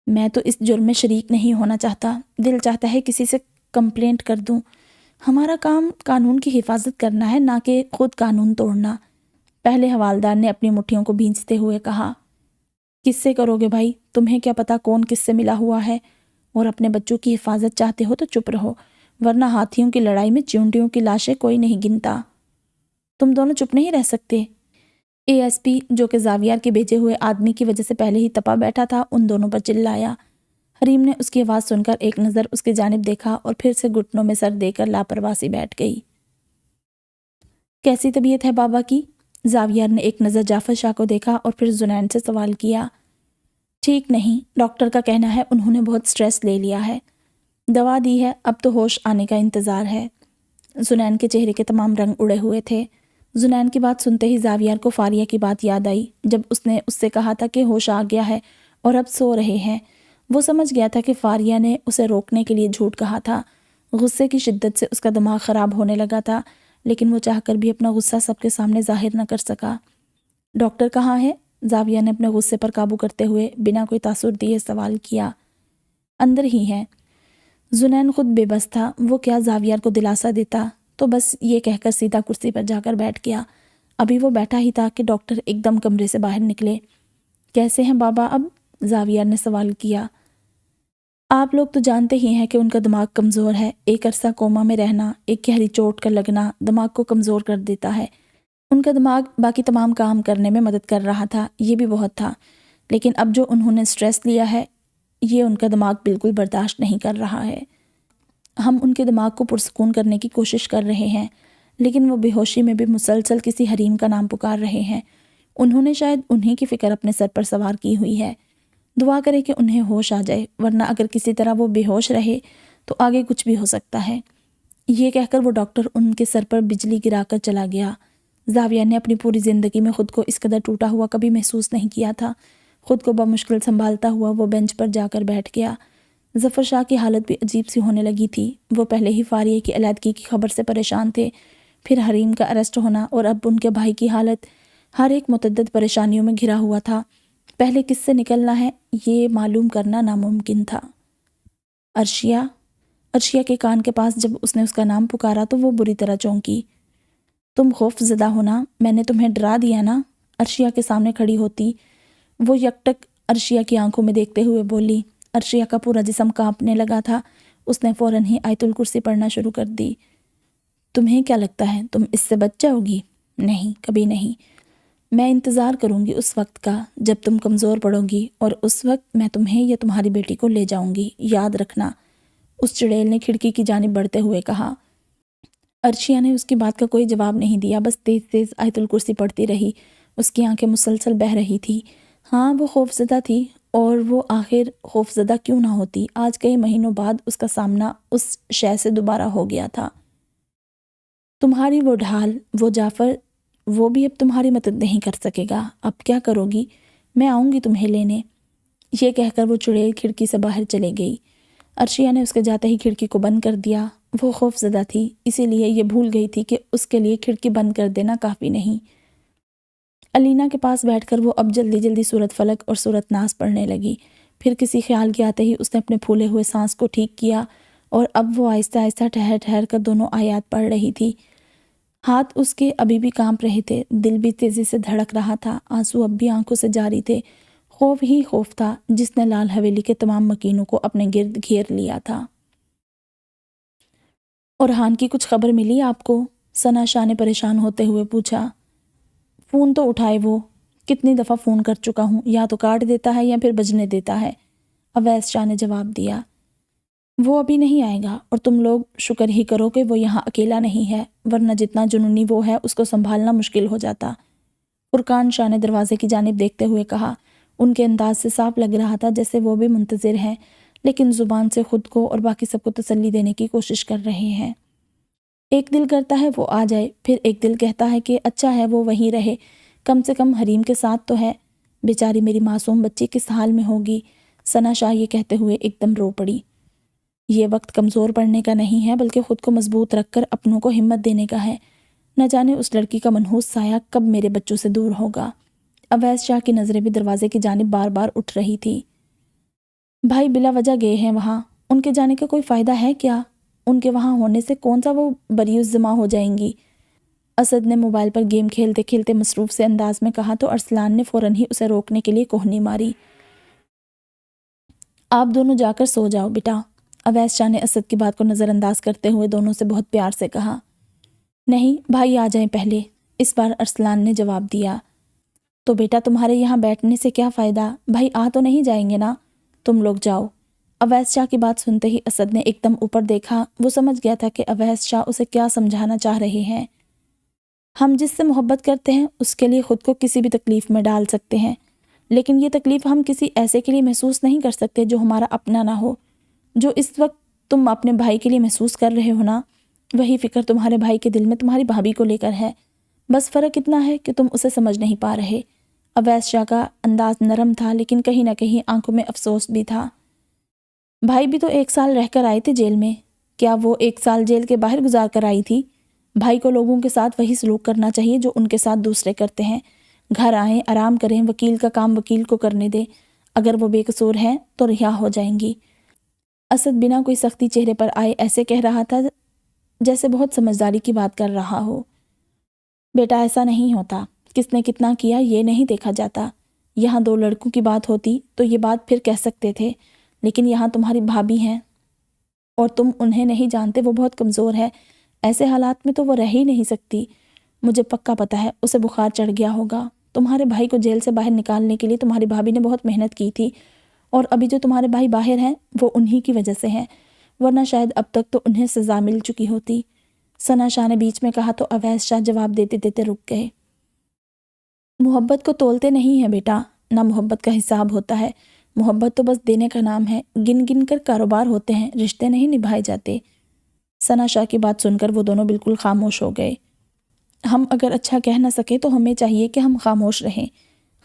میں تو اس جرم میں شریک نہیں ہونا چاہتا، دل چاہتا ہے کسی سے کمپلینٹ کر دوں۔ ہمارا کام قانون کی حفاظت کرنا ہے، نہ کہ خود قانون توڑنا۔ پہلے حوالدار نے اپنی مٹھیوں کو بھینچتے ہوئے کہا۔ کس سے کرو گے بھائی، تمہیں کیا پتا کون کس سے ملا ہوا ہے؟ اور اپنے بچوں کی حفاظت چاہتے ہو تو چپ رہو، ورنہ ہاتھیوں کی لڑائی میں چیونٹیوں کی لاشیں کوئی نہیں گنتا۔ تم دونوں چپ نہیں رہ سکتے۔ اے ایس پی جو کہ زاویار کے بھیجے ہوئے آدمی کی وجہ سے پہلے ہی تپا بیٹھا تھا ان دونوں پر چلایا۔ حریم نے اس کی آواز سن کر ایک نظر اس کی جانب دیکھا اور پھر سے گھٹنوں میں سر دے کر لاپرواہ سی بیٹھ گئی۔ کیسی طبیعت ہے بابا کی؟ زاویار نے ایک نظر جعفر شاہ کو دیکھا اور پھر زنین سے سوال کیا۔ ٹھیک نہیں، ڈاکٹر کا کہنا ہے انہوں نے بہت سٹریس لے لیا ہے، دوا دی ہے، اب تو ہوش آنے کا انتظار ہے۔ زنین کے چہرے کے تمام رنگ اڑے ہوئے تھے۔ زنین کی بات سنتے ہی زاویار کو فاریہ کی بات یاد آئی جب اس نے اس سے کہا تھا کہ ہوش آ گیا ہے اور اب سو رہے ہیں۔ وہ سمجھ گیا تھا کہ فاریہ نے اسے روکنے کے لیے جھوٹ کہا تھا۔ غصے کی شدت سے اس کا دماغ خراب ہونے لگا تھا، لیکن وہ چاہ کر بھی اپنا غصہ سب کے سامنے ظاہر نہ کر سکا۔ ڈاکٹر کہاں ہے؟ زاویہ نے اپنے غصے پر قابو کرتے ہوئے بنا کوئی تاثر دیے سوال کیا۔ اندر ہی ہے۔ زنین خود بے بس تھا، وہ کیا زاویار کو دلاسا دیتا، تو بس یہ کہہ کر سیدھا کرسی پر جا کر بیٹھ گیا۔ ابھی وہ بیٹھا ہی تھا کہ ڈاکٹر ایک دم کمرے سے باہر نکلے۔ کیسے ہیں بابا اب؟ زاویار نے سوال کیا۔ آپ لوگ تو جانتے ہی ہیں کہ ان کا دماغ کمزور ہے، ایک عرصہ کوما میں رہنا، ایک گہری چوٹ کا لگنا دماغ کو کمزور کر دیتا ہے۔ ان کا دماغ باقی تمام کام کرنے میں مدد کر رہا تھا، یہ بھی بہت تھا، لیکن اب جو انہوں نے سٹریس لیا ہے یہ ان کا دماغ بالکل برداشت نہیں کر رہا ہے۔ ہم ان کے دماغ کو پرسکون کرنے کی کوشش کر رہے ہیں، لیکن وہ بے ہوشی میں بھی مسلسل کسی حریم کا نام پکار رہے ہیں۔ انہوں نے شاید انہی کی فکر اپنے سر پر سوار کی ہوئی ہے۔ دعا کرے کہ انہیں ہوش آ جائے، ورنہ اگر کسی طرح وہ بے ہوش رہے تو آگے کچھ بھی ہو سکتا ہے۔ یہ کہہ کر وہ ڈاکٹر ان کے سر پر بجلی گرا کر چلا گیا۔ زاویہ نے اپنی پوری زندگی میں خود کو اس قدر ٹوٹا ہوا کبھی محسوس نہیں کیا تھا۔ خود کو بمشکل سنبھالتا ہوا وہ بینچ پر جا کر بیٹھ گیا۔ ظفر شاہ کی حالت بھی عجیب سی ہونے لگی تھی۔ وہ پہلے ہی فاریہ کی علیحدگی کی خبر سے پریشان تھے، پھر حریم کا اریسٹ ہونا اور اب ان کے بھائی کی حالت، ہر ایک متعدد پریشانیوں میں گھرا ہوا تھا۔ پہلے کس سے نکلنا ہے یہ معلوم کرنا ناممکن تھا۔ عرشیہ کے کان کے پاس جب اس نے اس کا نام پکارا تو وہ بری طرح چونکی۔ تم خوف زدہ ہونا، میں نے تمہیں ڈرا دیا نا؟ عرشیہ کے سامنے کھڑی ہوتی وہ یکٹک عرشیہ کی آنکھوں میں دیکھتے ہوئے بولی۔ عرشیہ کا پورا جسم کانپنے لگا تھا۔ اس نے فوراً ہی آیت الکرسی پڑھنا شروع کر دی۔ تمہیں کیا لگتا ہے تم اس سے بچ جاؤ گی؟ نہیں، کبھی نہیں۔ میں انتظار کروں گی اس وقت کا جب تم کمزور پڑو گی، اور اس وقت میں تمہیں یا تمہاری بیٹی کو لے جاؤں گی، یاد رکھنا، اس چڑیل نے کھڑکی کی جانب بڑھتے ہوئے کہا۔ عرشیہ نے اس کی بات کا کوئی جواب نہیں دیا، بس تیز تیز آیت الکرسی پڑھتی رہی۔ اس کی آنکھیں مسلسل بہہ رہی تھی۔ ہاں وہ خوفزدہ تھی، اور وہ آخر خوفزدہ کیوں نہ ہوتی؟ آج کئی مہینوں بعد اس کا سامنا اس شے سے دوبارہ ہو گیا تھا۔ تمہاری وہ ڈھال، وہ جعفر، وہ بھی اب تمہاری مدد نہیں کر سکے گا۔ اب کیا کرو گی؟ میں آؤں گی تمہیں لینے۔ یہ کہہ کر وہ چڑیل کھڑکی سے باہر چلے گئی۔ عرشیہ نے اس کے جاتے ہی کھڑکی کو بند کر دیا۔ وہ خوفزدہ تھی، اسی لیے یہ بھول گئی تھی کہ اس کے لیے کھڑکی بند کر دینا کافی نہیں۔ علینا کے پاس بیٹھ کر وہ اب جلدی جلدی سورۃ فلق اور سورۃ ناس پڑھنے لگی۔ پھر کسی خیال کے آتے ہی اس نے اپنے پھولے ہوئے سانس کو ٹھیک کیا، اور اب وہ آہستہ آہستہ ٹھہر ٹھہر کر دونوں آیات پڑھ رہی تھی۔ ہاتھ اس کے ابھی بھی کانپ رہے تھے، دل بھی تیزی سے دھڑک رہا تھا، آنسو اب بھی آنکھوں سے جاری تھے۔ خوف ہی خوف تھا جس نے لال حویلی کے تمام مکینوں کو اپنے گرد گھیر لیا تھا۔ اورحان کی کچھ خبر ملی آپ کو؟ ثنا شاہ نے پریشان ہوتے ہوئے پوچھا۔ فون تو اٹھائے وہ، کتنی دفعہ فون کر چکا ہوں، یا تو کاٹ دیتا ہے یا پھر بجنے دیتا ہے، اویس شاہ نے جواب دیا۔ وہ ابھی نہیں آئے گا، اور تم لوگ شکر ہی کرو کہ وہ یہاں اکیلا نہیں ہے، ورنہ جتنا جنونی وہ ہے اس کو سنبھالنا مشکل ہو جاتا۔ فرقان شاہ نے دروازے کی جانب دیکھتے ہوئے کہا۔ ان کے انداز سے صاف لگ رہا تھا جیسے وہ بھی منتظر ہیں، لیکن زبان سے خود کو اور باقی سب کو تسلی دینے کی کوشش کر رہے ہیں۔ ایک دل کرتا ہے وہ آ جائے، پھر ایک دل کہتا ہے کہ اچھا ہے وہ وہیں رہے، کم سے کم حریم کے ساتھ تو ہے۔ بیچاری میری معصوم بچی کس حال میں ہوگی؟ ثنا شاہ یہ کہتے ہوئے ایک دم رو پڑی۔ یہ وقت کمزور پڑنے کا نہیں ہے، بلکہ خود کو مضبوط رکھ کر اپنوں کو ہمت دینے کا ہے۔ نہ جانے اس لڑکی کا منحوس سایہ کب میرے بچوں سے دور ہوگا۔ اویس شاہ کی نظریں بھی دروازے کی جانب بار بار اٹھ رہی تھی۔ بھائی بلا وجہ گئے ہیں وہاں، ان کے جانے کا کوئی فائدہ ہے کیا؟ ان کے وہاں ہونے سے کون سا وہ بری الذمہ ہو جائیں گی؟ اسد نے موبائل پر گیم کھیلتے کھیلتے مصروف سے انداز میں کہا تو ارسلان نے فوراً ہی اسے روکنے کے لیے کوہنی ماری۔ آپ دونوں جا کر سو جاؤ بیٹا۔ اویس شاہ نے اسد کی بات کو نظر انداز کرتے ہوئے دونوں سے بہت پیار سے کہا۔ نہیں، بھائی آ جائیں پہلے، اس بار ارسلان نے جواب دیا۔ تو بیٹا تمہارے یہاں بیٹھنے سے کیا فائدہ، بھائی آ تو نہیں جائیں گے نا، تم لوگ جاؤ۔ اویس شاہ کی بات سنتے ہی اسد نے ایک دم اوپر دیکھا۔ وہ سمجھ گیا تھا کہ اویس شاہ اسے کیا سمجھانا چاہ رہے ہیں۔ ہم جس سے محبت کرتے ہیں اس کے لیے خود کو کسی بھی تکلیف میں ڈال سکتے ہیں، لیکن یہ تکلیف ہم کسی ایسے کے لیے محسوس نہیں کر سکتے جو ہمارا اپنا نہ ہو۔ جو اس وقت تم اپنے بھائی کے لیے محسوس کر رہے ہو نا، وہی فکر تمہارے بھائی کے دل میں تمہاری بھابھی کو لے کر ہے۔ بس فرق اتنا ہے کہ تم اسے سمجھ نہیں پا رہے۔ اویس شاہ کا انداز نرم تھا لیکن کہیں نہ کہیں آنکھوں میں افسوس بھی تھا۔ بھائی بھی تو 1 سال رہ کر آئے تھے جیل میں، کیا وہ 1 سال جیل کے باہر گزار کر آئی تھی؟ بھائی کو لوگوں کے ساتھ وہی سلوک کرنا چاہیے جو ان کے ساتھ دوسرے کرتے ہیں۔ گھر آئیں، آرام کریں، وکیل کا کام وکیل کو کرنے دیں، اگر وہ بے قصور ہیں تو رہا ہو جائیں گی۔ اسد بنا کوئی سختی چہرے پر آئے ایسے کہہ رہا تھا جیسے بہت سمجھداری کی بات کر رہا ہو۔ بیٹا ایسا نہیں ہوتا، کس نے کتنا کیا یہ نہیں دیکھا جاتا۔ یہاں 2 لڑکوں کی بات ہوتی تو یہ بات پھر کہہ سکتے تھے، لیکن یہاں تمہاری بھابھی ہیں اور تم انہیں نہیں جانتے، وہ بہت کمزور ہے، ایسے حالات میں تو وہ رہ ہی نہیں سکتی۔ مجھے پکا پتہ ہے اسے بخار چڑھ گیا ہوگا۔ تمہارے بھائی کو جیل سے باہر نکالنے کے لیے تمہاری بھابھی نے بہت محنت کی تھی، اور ابھی جو تمہارے بھائی باہر ہیں وہ انہی کی وجہ سے ہیں، ورنہ شاید اب تک تو انہیں سزا مل چکی ہوتی۔ ثنا شاہ نے بیچ میں کہا تو اویس شاہ جواب دیتے دیتے رک گئے۔ محبت کو تولتے نہیں ہیں بیٹا، نہ محبت کا حساب ہوتا ہے، محبت تو بس دینے کا نام ہے، گن گن کر کاروبار ہوتے ہیں، رشتے نہیں نبھائے جاتے۔ ثنا شاہ کی بات سن کر وہ دونوں بالکل خاموش ہو گئے۔ ہم اگر اچھا کہہ نہ سکے تو ہمیں چاہیے کہ ہم خاموش رہیں،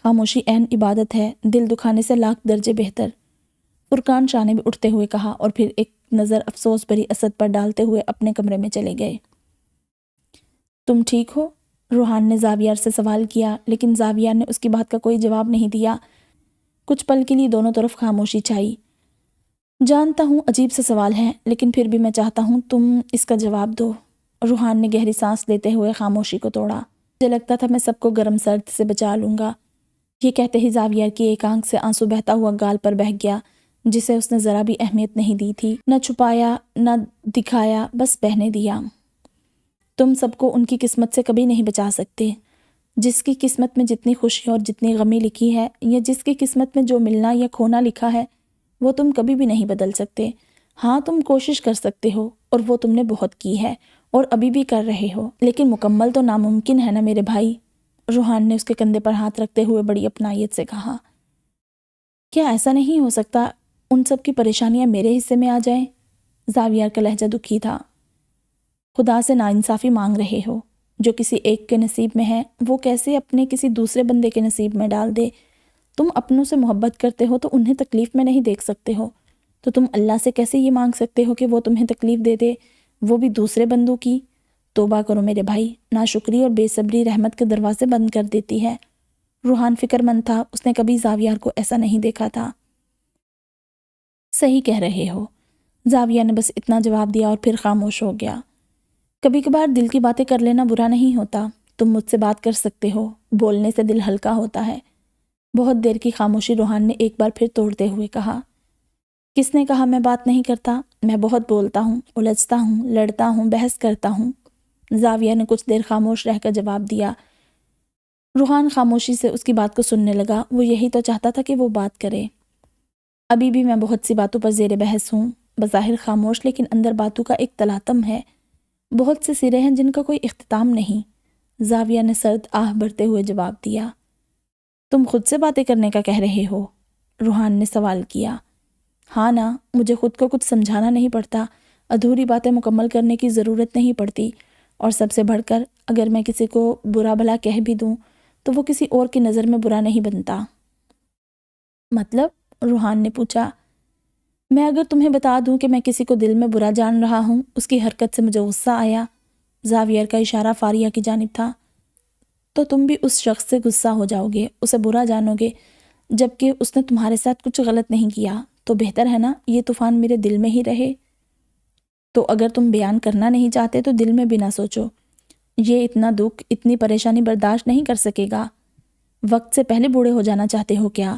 خاموشی عین عبادت ہے، دل دکھانے سے لاکھ درجے بہتر۔ فرقان شاہ نے بھی اٹھتے ہوئے کہا اور پھر ایک نظر افسوس بھری اسد پر ڈالتے ہوئے اپنے کمرے میں چلے گئے۔ تم ٹھیک ہو؟ روحان نے زاویار سے سوال کیا، لیکن زاویار نے اس کی بات کا کوئی جواب نہیں دیا۔ کچھ پل کے لیے دونوں طرف خاموشی چھائی۔ جانتا ہوں عجیب سا سوال ہے، لیکن پھر بھی میں چاہتا ہوں تم اس کا جواب دو۔ روحان نے گہری سانس لیتے ہوئے خاموشی کو توڑا۔ مجھے لگتا تھا میں سب کو گرم سرد سے بچا لوں گا۔ یہ کہتے ہی زاویار کی ایک آنکھ سے آنسو بہتا ہوا گال پر بہہ گیا، جسے اس نے ذرا بھی اہمیت نہیں دی تھی، نہ چھپایا نہ دکھایا، بس بہنے دیا۔ تم سب کو ان کی قسمت سے کبھی نہیں بچا سکتے۔ جس کی قسمت میں جتنی خوشی اور جتنی غمی لکھی ہے، یا جس کی قسمت میں جو ملنا یا کھونا لکھا ہے، وہ تم کبھی بھی نہیں بدل سکتے۔ ہاں تم کوشش کر سکتے ہو، اور وہ تم نے بہت کی ہے اور ابھی بھی کر رہے ہو، لیکن مکمل تو ناممکن ہے نا میرے بھائی۔ روحان نے اس کے کندھے پر ہاتھ رکھتے ہوئے بڑی اپنائیت سے کہا۔ کیا ایسا نہیں ہو سکتا ان سب کی پریشانیاں میرے حصے میں آ جائیں؟ زاویار کا لہجہ دکھی تھا۔ خدا سے ناانصافی مانگ رہے ہو؟ جو کسی ایک کے نصیب میں ہے وہ کیسے اپنے کسی دوسرے بندے کے نصیب میں ڈال دے؟ تم اپنوں سے محبت کرتے ہو تو انہیں تکلیف میں نہیں دیکھ سکتے ہو، تو تم اللہ سے کیسے یہ مانگ سکتے ہو کہ وہ تمہیں تکلیف دے دے، وہ بھی دوسرے بندوں کی؟ توبہ کرو میرے بھائی، ناشکری اور بے صبری رحمت کے دروازے بند کر دیتی ہے۔ روحان فکر مند تھا، اس نے کبھی زاویار کو ایسا نہیں دیکھا تھا۔ صحیح کہہ رہے ہو، زاویار نے بس اتنا جواب دیا اور پھر خاموش ہو گیا۔ کبھی کبھار دل کی باتیں کر لینا برا نہیں ہوتا، تم مجھ سے بات کر سکتے ہو، بولنے سے دل ہلکا ہوتا ہے۔ بہت دیر کی خاموشی روحان نے ایک بار پھر توڑتے ہوئے کہا۔ کس نے کہا میں بات نہیں کرتا؟ میں بہت بولتا ہوں، الجھتا ہوں، لڑتا ہوں، بحث کرتا ہوں۔ زاویہ نے کچھ دیر خاموش رہ کر جواب دیا۔ روحان خاموشی سے اس کی بات کو سننے لگا، وہ یہی تو چاہتا تھا کہ وہ بات کرے۔ ابھی بھی میں بہت سی باتوں پر زیر بحث ہوں، بظاہر خاموش لیکن اندر باتوں کا ایک تلاطم ہے، بہت سے سرے ہیں جن کا کوئی اختتام نہیں۔ زاویہ نے سرد آہ بھرتے ہوئے جواب دیا۔ تم خود سے باتیں کرنے کا کہہ رہے ہو؟ روحان نے سوال کیا۔ ہاں نا، مجھے خود کو کچھ سمجھانا نہیں پڑتا، ادھوری باتیں مکمل کرنے کی ضرورت نہیں پڑتی، اور سب سے بڑھ کر اگر میں کسی کو برا بھلا کہہ بھی دوں تو وہ کسی اور کی نظر میں برا نہیں بنتا۔ مطلب؟ روحان نے پوچھا۔ میں اگر تمہیں بتا دوں کہ میں کسی کو دل میں برا جان رہا ہوں، اس کی حرکت سے مجھے غصہ آیا، زاویہ کا اشارہ فاریہ کی جانب تھا، تو تم بھی اس شخص سے غصہ ہو جاؤ گے، اسے برا جانو گے، جبکہ اس نے تمہارے ساتھ کچھ غلط نہیں کیا، تو بہتر ہے نا یہ طوفان میرے دل میں ہی رہے۔ تو اگر تم بیان کرنا نہیں چاہتے تو دل میں بھی نہ سوچو، یہ اتنا دکھ، اتنی پریشانی برداشت نہیں کر سکے گا۔ وقت سے پہلے بوڑھے ہو جانا چاہتے ہو کیا؟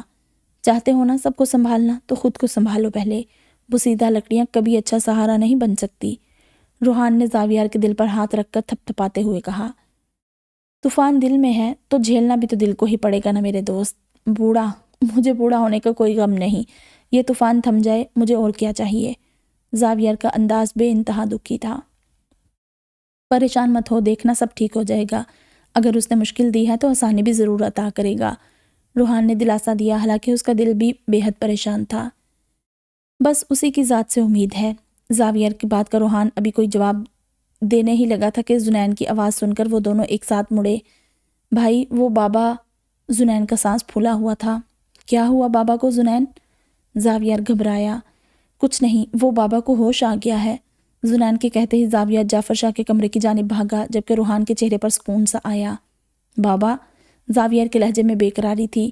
چاہتے ہو نا سب کو سنبھالنا تو خود کو سنبھالو پہلے، بوسیدہ لکڑیاں کبھی اچھا سہارا نہیں بن سکتی۔ روحان نے زاویار کے دل پر ہاتھ رکھ کر تھپ تھپاتے ہوئے کہا، طوفان دل میں ہے تو جھیلنا بھی تو دل کو ہی پڑے گا نا میرے دوست۔ بوڑھا، مجھے بوڑھا ہونے کا کوئی غم نہیں، یہ طوفان تھم جائے مجھے اور کیا چاہیے۔ زاویار کا انداز بے انتہا دکھی تھا۔ پریشان مت ہو، دیکھنا سب ٹھیک ہو جائے گا، اگر اس نے مشکل دی ہے تو آسانی بھی ضرور عطا کرے گا۔ روحان نے دلاسا دیا، حالانکہ اس کا دل بھی بے حد پریشان تھا۔ بس اسی کی ذات سے امید ہے۔ زاویار کی بات کا روحان ابھی کوئی جواب دینے ہی لگا تھا کہ زنین کی آواز سن کر وہ دونوں ایک ساتھ مڑے۔ بھائی وہ بابا، زنین کا سانس پھولا ہوا تھا۔ کیا ہوا بابا کو زنین؟ زاویار گھبرایا۔ کچھ نہیں، وہ بابا کو ہوش آ گیا ہے۔ زنین کے کہتے ہی زاویار جعفر شاہ کے کمرے کی جانب بھاگا، جبکہ روحان کے چہرے پر سکون سا آیا۔ بابا، زاویار کے لہجے میں بے قراری تھی۔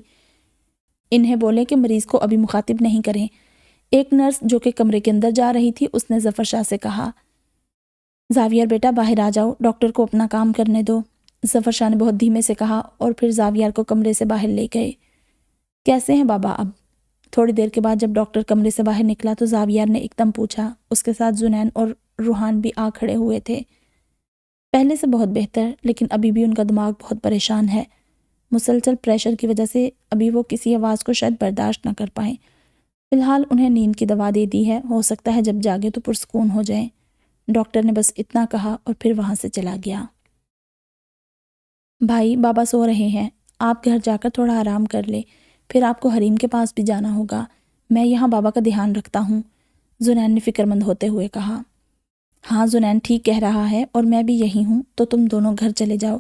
انہیں بولیں کہ مریض کو ابھی مخاطب نہیں کریں۔ ایک نرس جو کہ کمرے کے اندر جا رہی تھی اس نے ظفر شاہ سے کہا، زاویار بیٹا باہر آ جاؤ، ڈاکٹر کو اپنا کام کرنے دو۔ ظفر شاہ نے بہت دھیمے سے کہا اور پھر زاویار کو کمرے سے باہر لے گئے۔ کیسے ہیں بابا اب؟ تھوڑی دیر کے بعد جب ڈاکٹر کمرے سے باہر نکلا تو زاویار نے ایک دم پوچھا۔ اس کے ساتھ زنین اور روحان بھی آ کھڑے ہوئے تھے۔ پہلے سے بہت بہتر، لیکن ابھی بھی ان کا دماغ بہت پریشان ہے۔ مسلسل پریشر کی وجہ سے ابھی وہ کسی آواز کو شاید برداشت نہ کر پائیں۔ فی الحال انہیں نیند کی دوا دے دی ہے، ہو سکتا ہے جب جاگے تو پرسکون ہو جائیں۔ ڈاکٹر نے بس اتنا کہا اور پھر وہاں سے چلا گیا۔ بھائی بابا سو رہے ہیں، آپ گھر جا کر تھوڑا آرام کر لے، پھر آپ کو حریم کے پاس بھی جانا ہوگا، میں یہاں بابا کا دھیان رکھتا ہوں، زنین نے فکر مند ہوتے ہوئے کہا۔ ہاں زنین ٹھیک کہہ رہا ہے اور میں بھی یہی ہوں، تو تم دونوں گھر چلے جاؤ،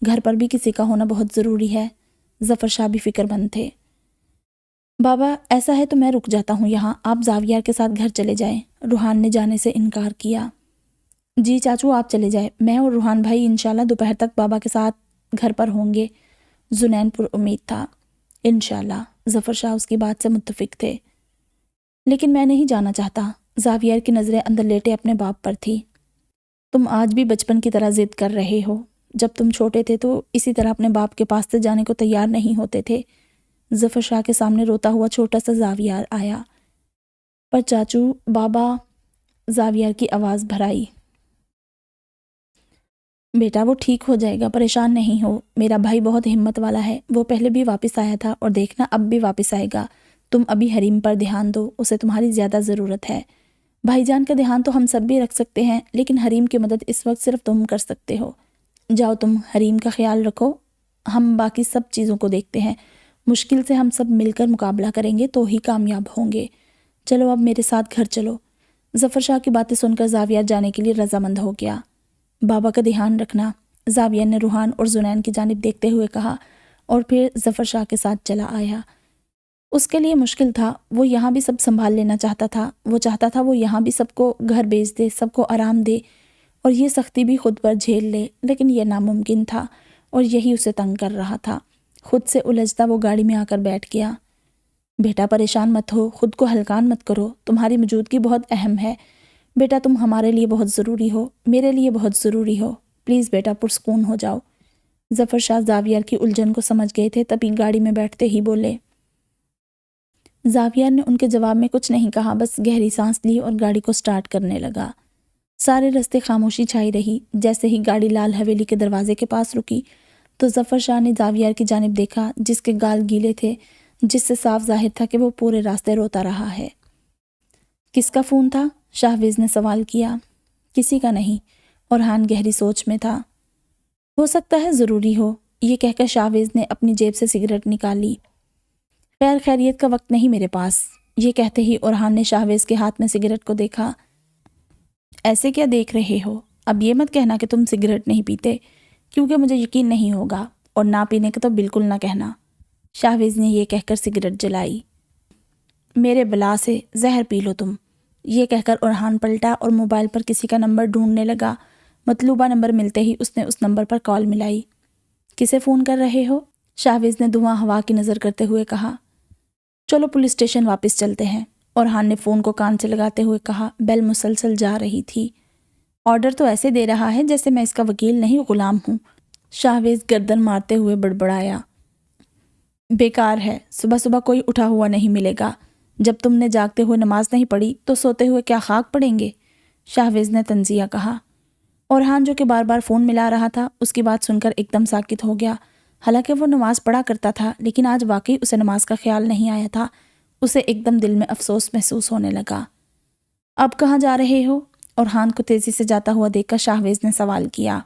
گھر پر بھی کسی کا ہونا بہت ضروری ہے۔ ظفر شاہ بھی فکر مند تھے۔ بابا ایسا ہے تو میں رک جاتا ہوں یہاں، آپ زاویار کے ساتھ گھر چلے جائیں۔ روحان نے جانے سے انکار کیا۔ جی چاچو آپ چلے جائیں، میں اور روحان بھائی انشاءاللہ دوپہر تک بابا کے ساتھ گھر پر ہوں گے۔ زنین پر امید تھا۔ انشاءاللہ، ظفر شاہ اس کی بات سے متفق تھے۔ لیکن میں نہیں جانا چاہتا۔ زاویار کی نظریں اندر لیٹے اپنے باپ پر تھی۔ تم آج بھی بچپن کی طرح ضد کر رہے ہو، جب تم چھوٹے تھے تو اسی طرح اپنے باپ کے پاس سے جانے کو تیار نہیں ہوتے تھے۔ ظفر شاہ کے سامنے روتا ہوا چھوٹا سا زاویار آیا۔ پر چاچو، بابا، زاویار کی آواز بھر آئی۔ بیٹا وہ ٹھیک ہو جائے گا، پریشان نہیں ہو، میرا بھائی بہت ہمت والا ہے، وہ پہلے بھی واپس آیا تھا اور دیکھنا اب بھی واپس آئے گا۔ تم ابھی حریم پر دھیان دو، اسے تمہاری زیادہ ضرورت ہے۔ بھائی جان کا دھیان تو ہم سب بھی رکھ سکتے ہیں، لیکن حریم کی مدد اس وقت صرف تم کر سکتے ہو۔ جاؤ تم حریم کا خیال رکھو، ہم باقی سب چیزوں کو دیکھتے ہیں، مشکل سے ہم سب مل کر مقابلہ کریں گے تو ہی کامیاب ہوں گے۔ چلو اب میرے ساتھ گھر چلو۔ ظفر شاہ کی باتیں سن کر زاویار جانے کے لیے رضامند ہو گیا۔ بابا کا دھیان رکھنا، زاویار نے روحان اور زنین کی جانب دیکھتے ہوئے کہا اور پھر ظفر شاہ کے ساتھ چلا آیا۔ اس کے لیے مشکل تھا، وہ یہاں بھی سب سنبھال لینا چاہتا تھا، وہ چاہتا تھا وہ یہاں بھی سب کو گھر بھیج دے، سب کو آرام دے اور یہ سختی بھی خود پر جھیل لے، لیکن یہ ناممکن تھا اور یہی اسے تنگ کر رہا تھا۔ خود سے الجھتا وہ گاڑی میں آ کر بیٹھ گیا۔ بیٹا پریشان مت ہو، خود کو ہلکان مت کرو، تمہاری موجودگی بہت اہم ہے۔ بیٹا تم ہمارے لیے بہت ضروری ہو، میرے لیے بہت ضروری ہو، پلیز بیٹا پرسکون ہو جاؤ۔ ظفر شاہ زاویار کی الجھن کو سمجھ گئے تھے، تبھی گاڑی میں بیٹھتے ہی بولے۔ زاویار نے ان کے جواب میں کچھ نہیں کہا، بس گہری سانس لی اور گاڑی کو سٹارٹ کرنے لگا۔ سارے راستے خاموشی چھائی رہی۔ جیسے ہی گاڑی لال حویلی کے دروازے کے پاس رکی تو ظفر شاہ نے زاویار کی جانب دیکھا، جس کے گال گیلے تھے، جس سے صاف ظاہر تھا کہ وہ پورے راستے روتا رہا ہے۔ کس کا فون تھا؟ شاہویز نے سوال کیا۔ کسی کا نہیں، اورحان گہری سوچ میں تھا۔ ہو سکتا ہے ضروری ہو، یہ کہہ کر شاہویز نے اپنی جیب سے سگریٹ نکالی۔ خیر خیریت کا وقت نہیں میرے پاس، یہ کہتے ہی اورحان نے شاہویز کے ہاتھ میں سگریٹ کو دیکھا۔ ایسے کیا دیکھ رہے ہو؟ اب یہ مت کہنا کہ تم سگریٹ نہیں پیتے، کیونکہ مجھے یقین نہیں ہوگا، اور نہ پینے کا تو بالکل نہ کہنا۔ شاہویز نے یہ کہہ کر سگریٹ جلائی۔ میرے بلا سے زہر پی لو تم، یہ کہہ کر اورحان پلٹا اور موبائل پر کسی کا نمبر ڈھونڈنے لگا۔ مطلوبہ نمبر ملتے ہی اس نے اس نمبر پر کال ملائی۔ کسے فون کر رہے ہو؟ شاہویز نے دھواں ہوا کی نظر کرتے ہوئے کہا۔ چلو پولیس اسٹیشن واپس چلتے ہیں، اورحان نے فون کو کان سے لگاتے ہوئے کہا۔ بیل مسلسل جا رہی تھی۔ آرڈر تو ایسے دے رہا ہے جیسے میں اس کا وکیل نہیں غلام ہوں، شاہویز گردن مارتے ہوئے بڑبڑایا۔ بیکار ہے، صبح صبح کوئی اٹھا ہوا نہیں ملے گا۔ جب تم نے جاگتے ہوئے نماز نہیں پڑھی تو سوتے ہوئے کیا خاک پڑیں گے؟ شاہویز نے تنزیہ کہا۔ اورحان جو کہ بار بار فون ملا رہا تھا اس کی بات سن کر ایک دم ساکت ہو گیا۔ حالانکہ وہ نماز پڑھا کرتا تھا لیکن آج واقعی اسے نماز کا خیال نہیں آیا تھا۔ اسے ایک دم دل میں افسوس محسوس ہونے لگا۔ اب کہاں جا رہے ہو؟ اورحان کو تیزی سے جاتا ہوا دیکھ کر شاہویز نے سوال کیا۔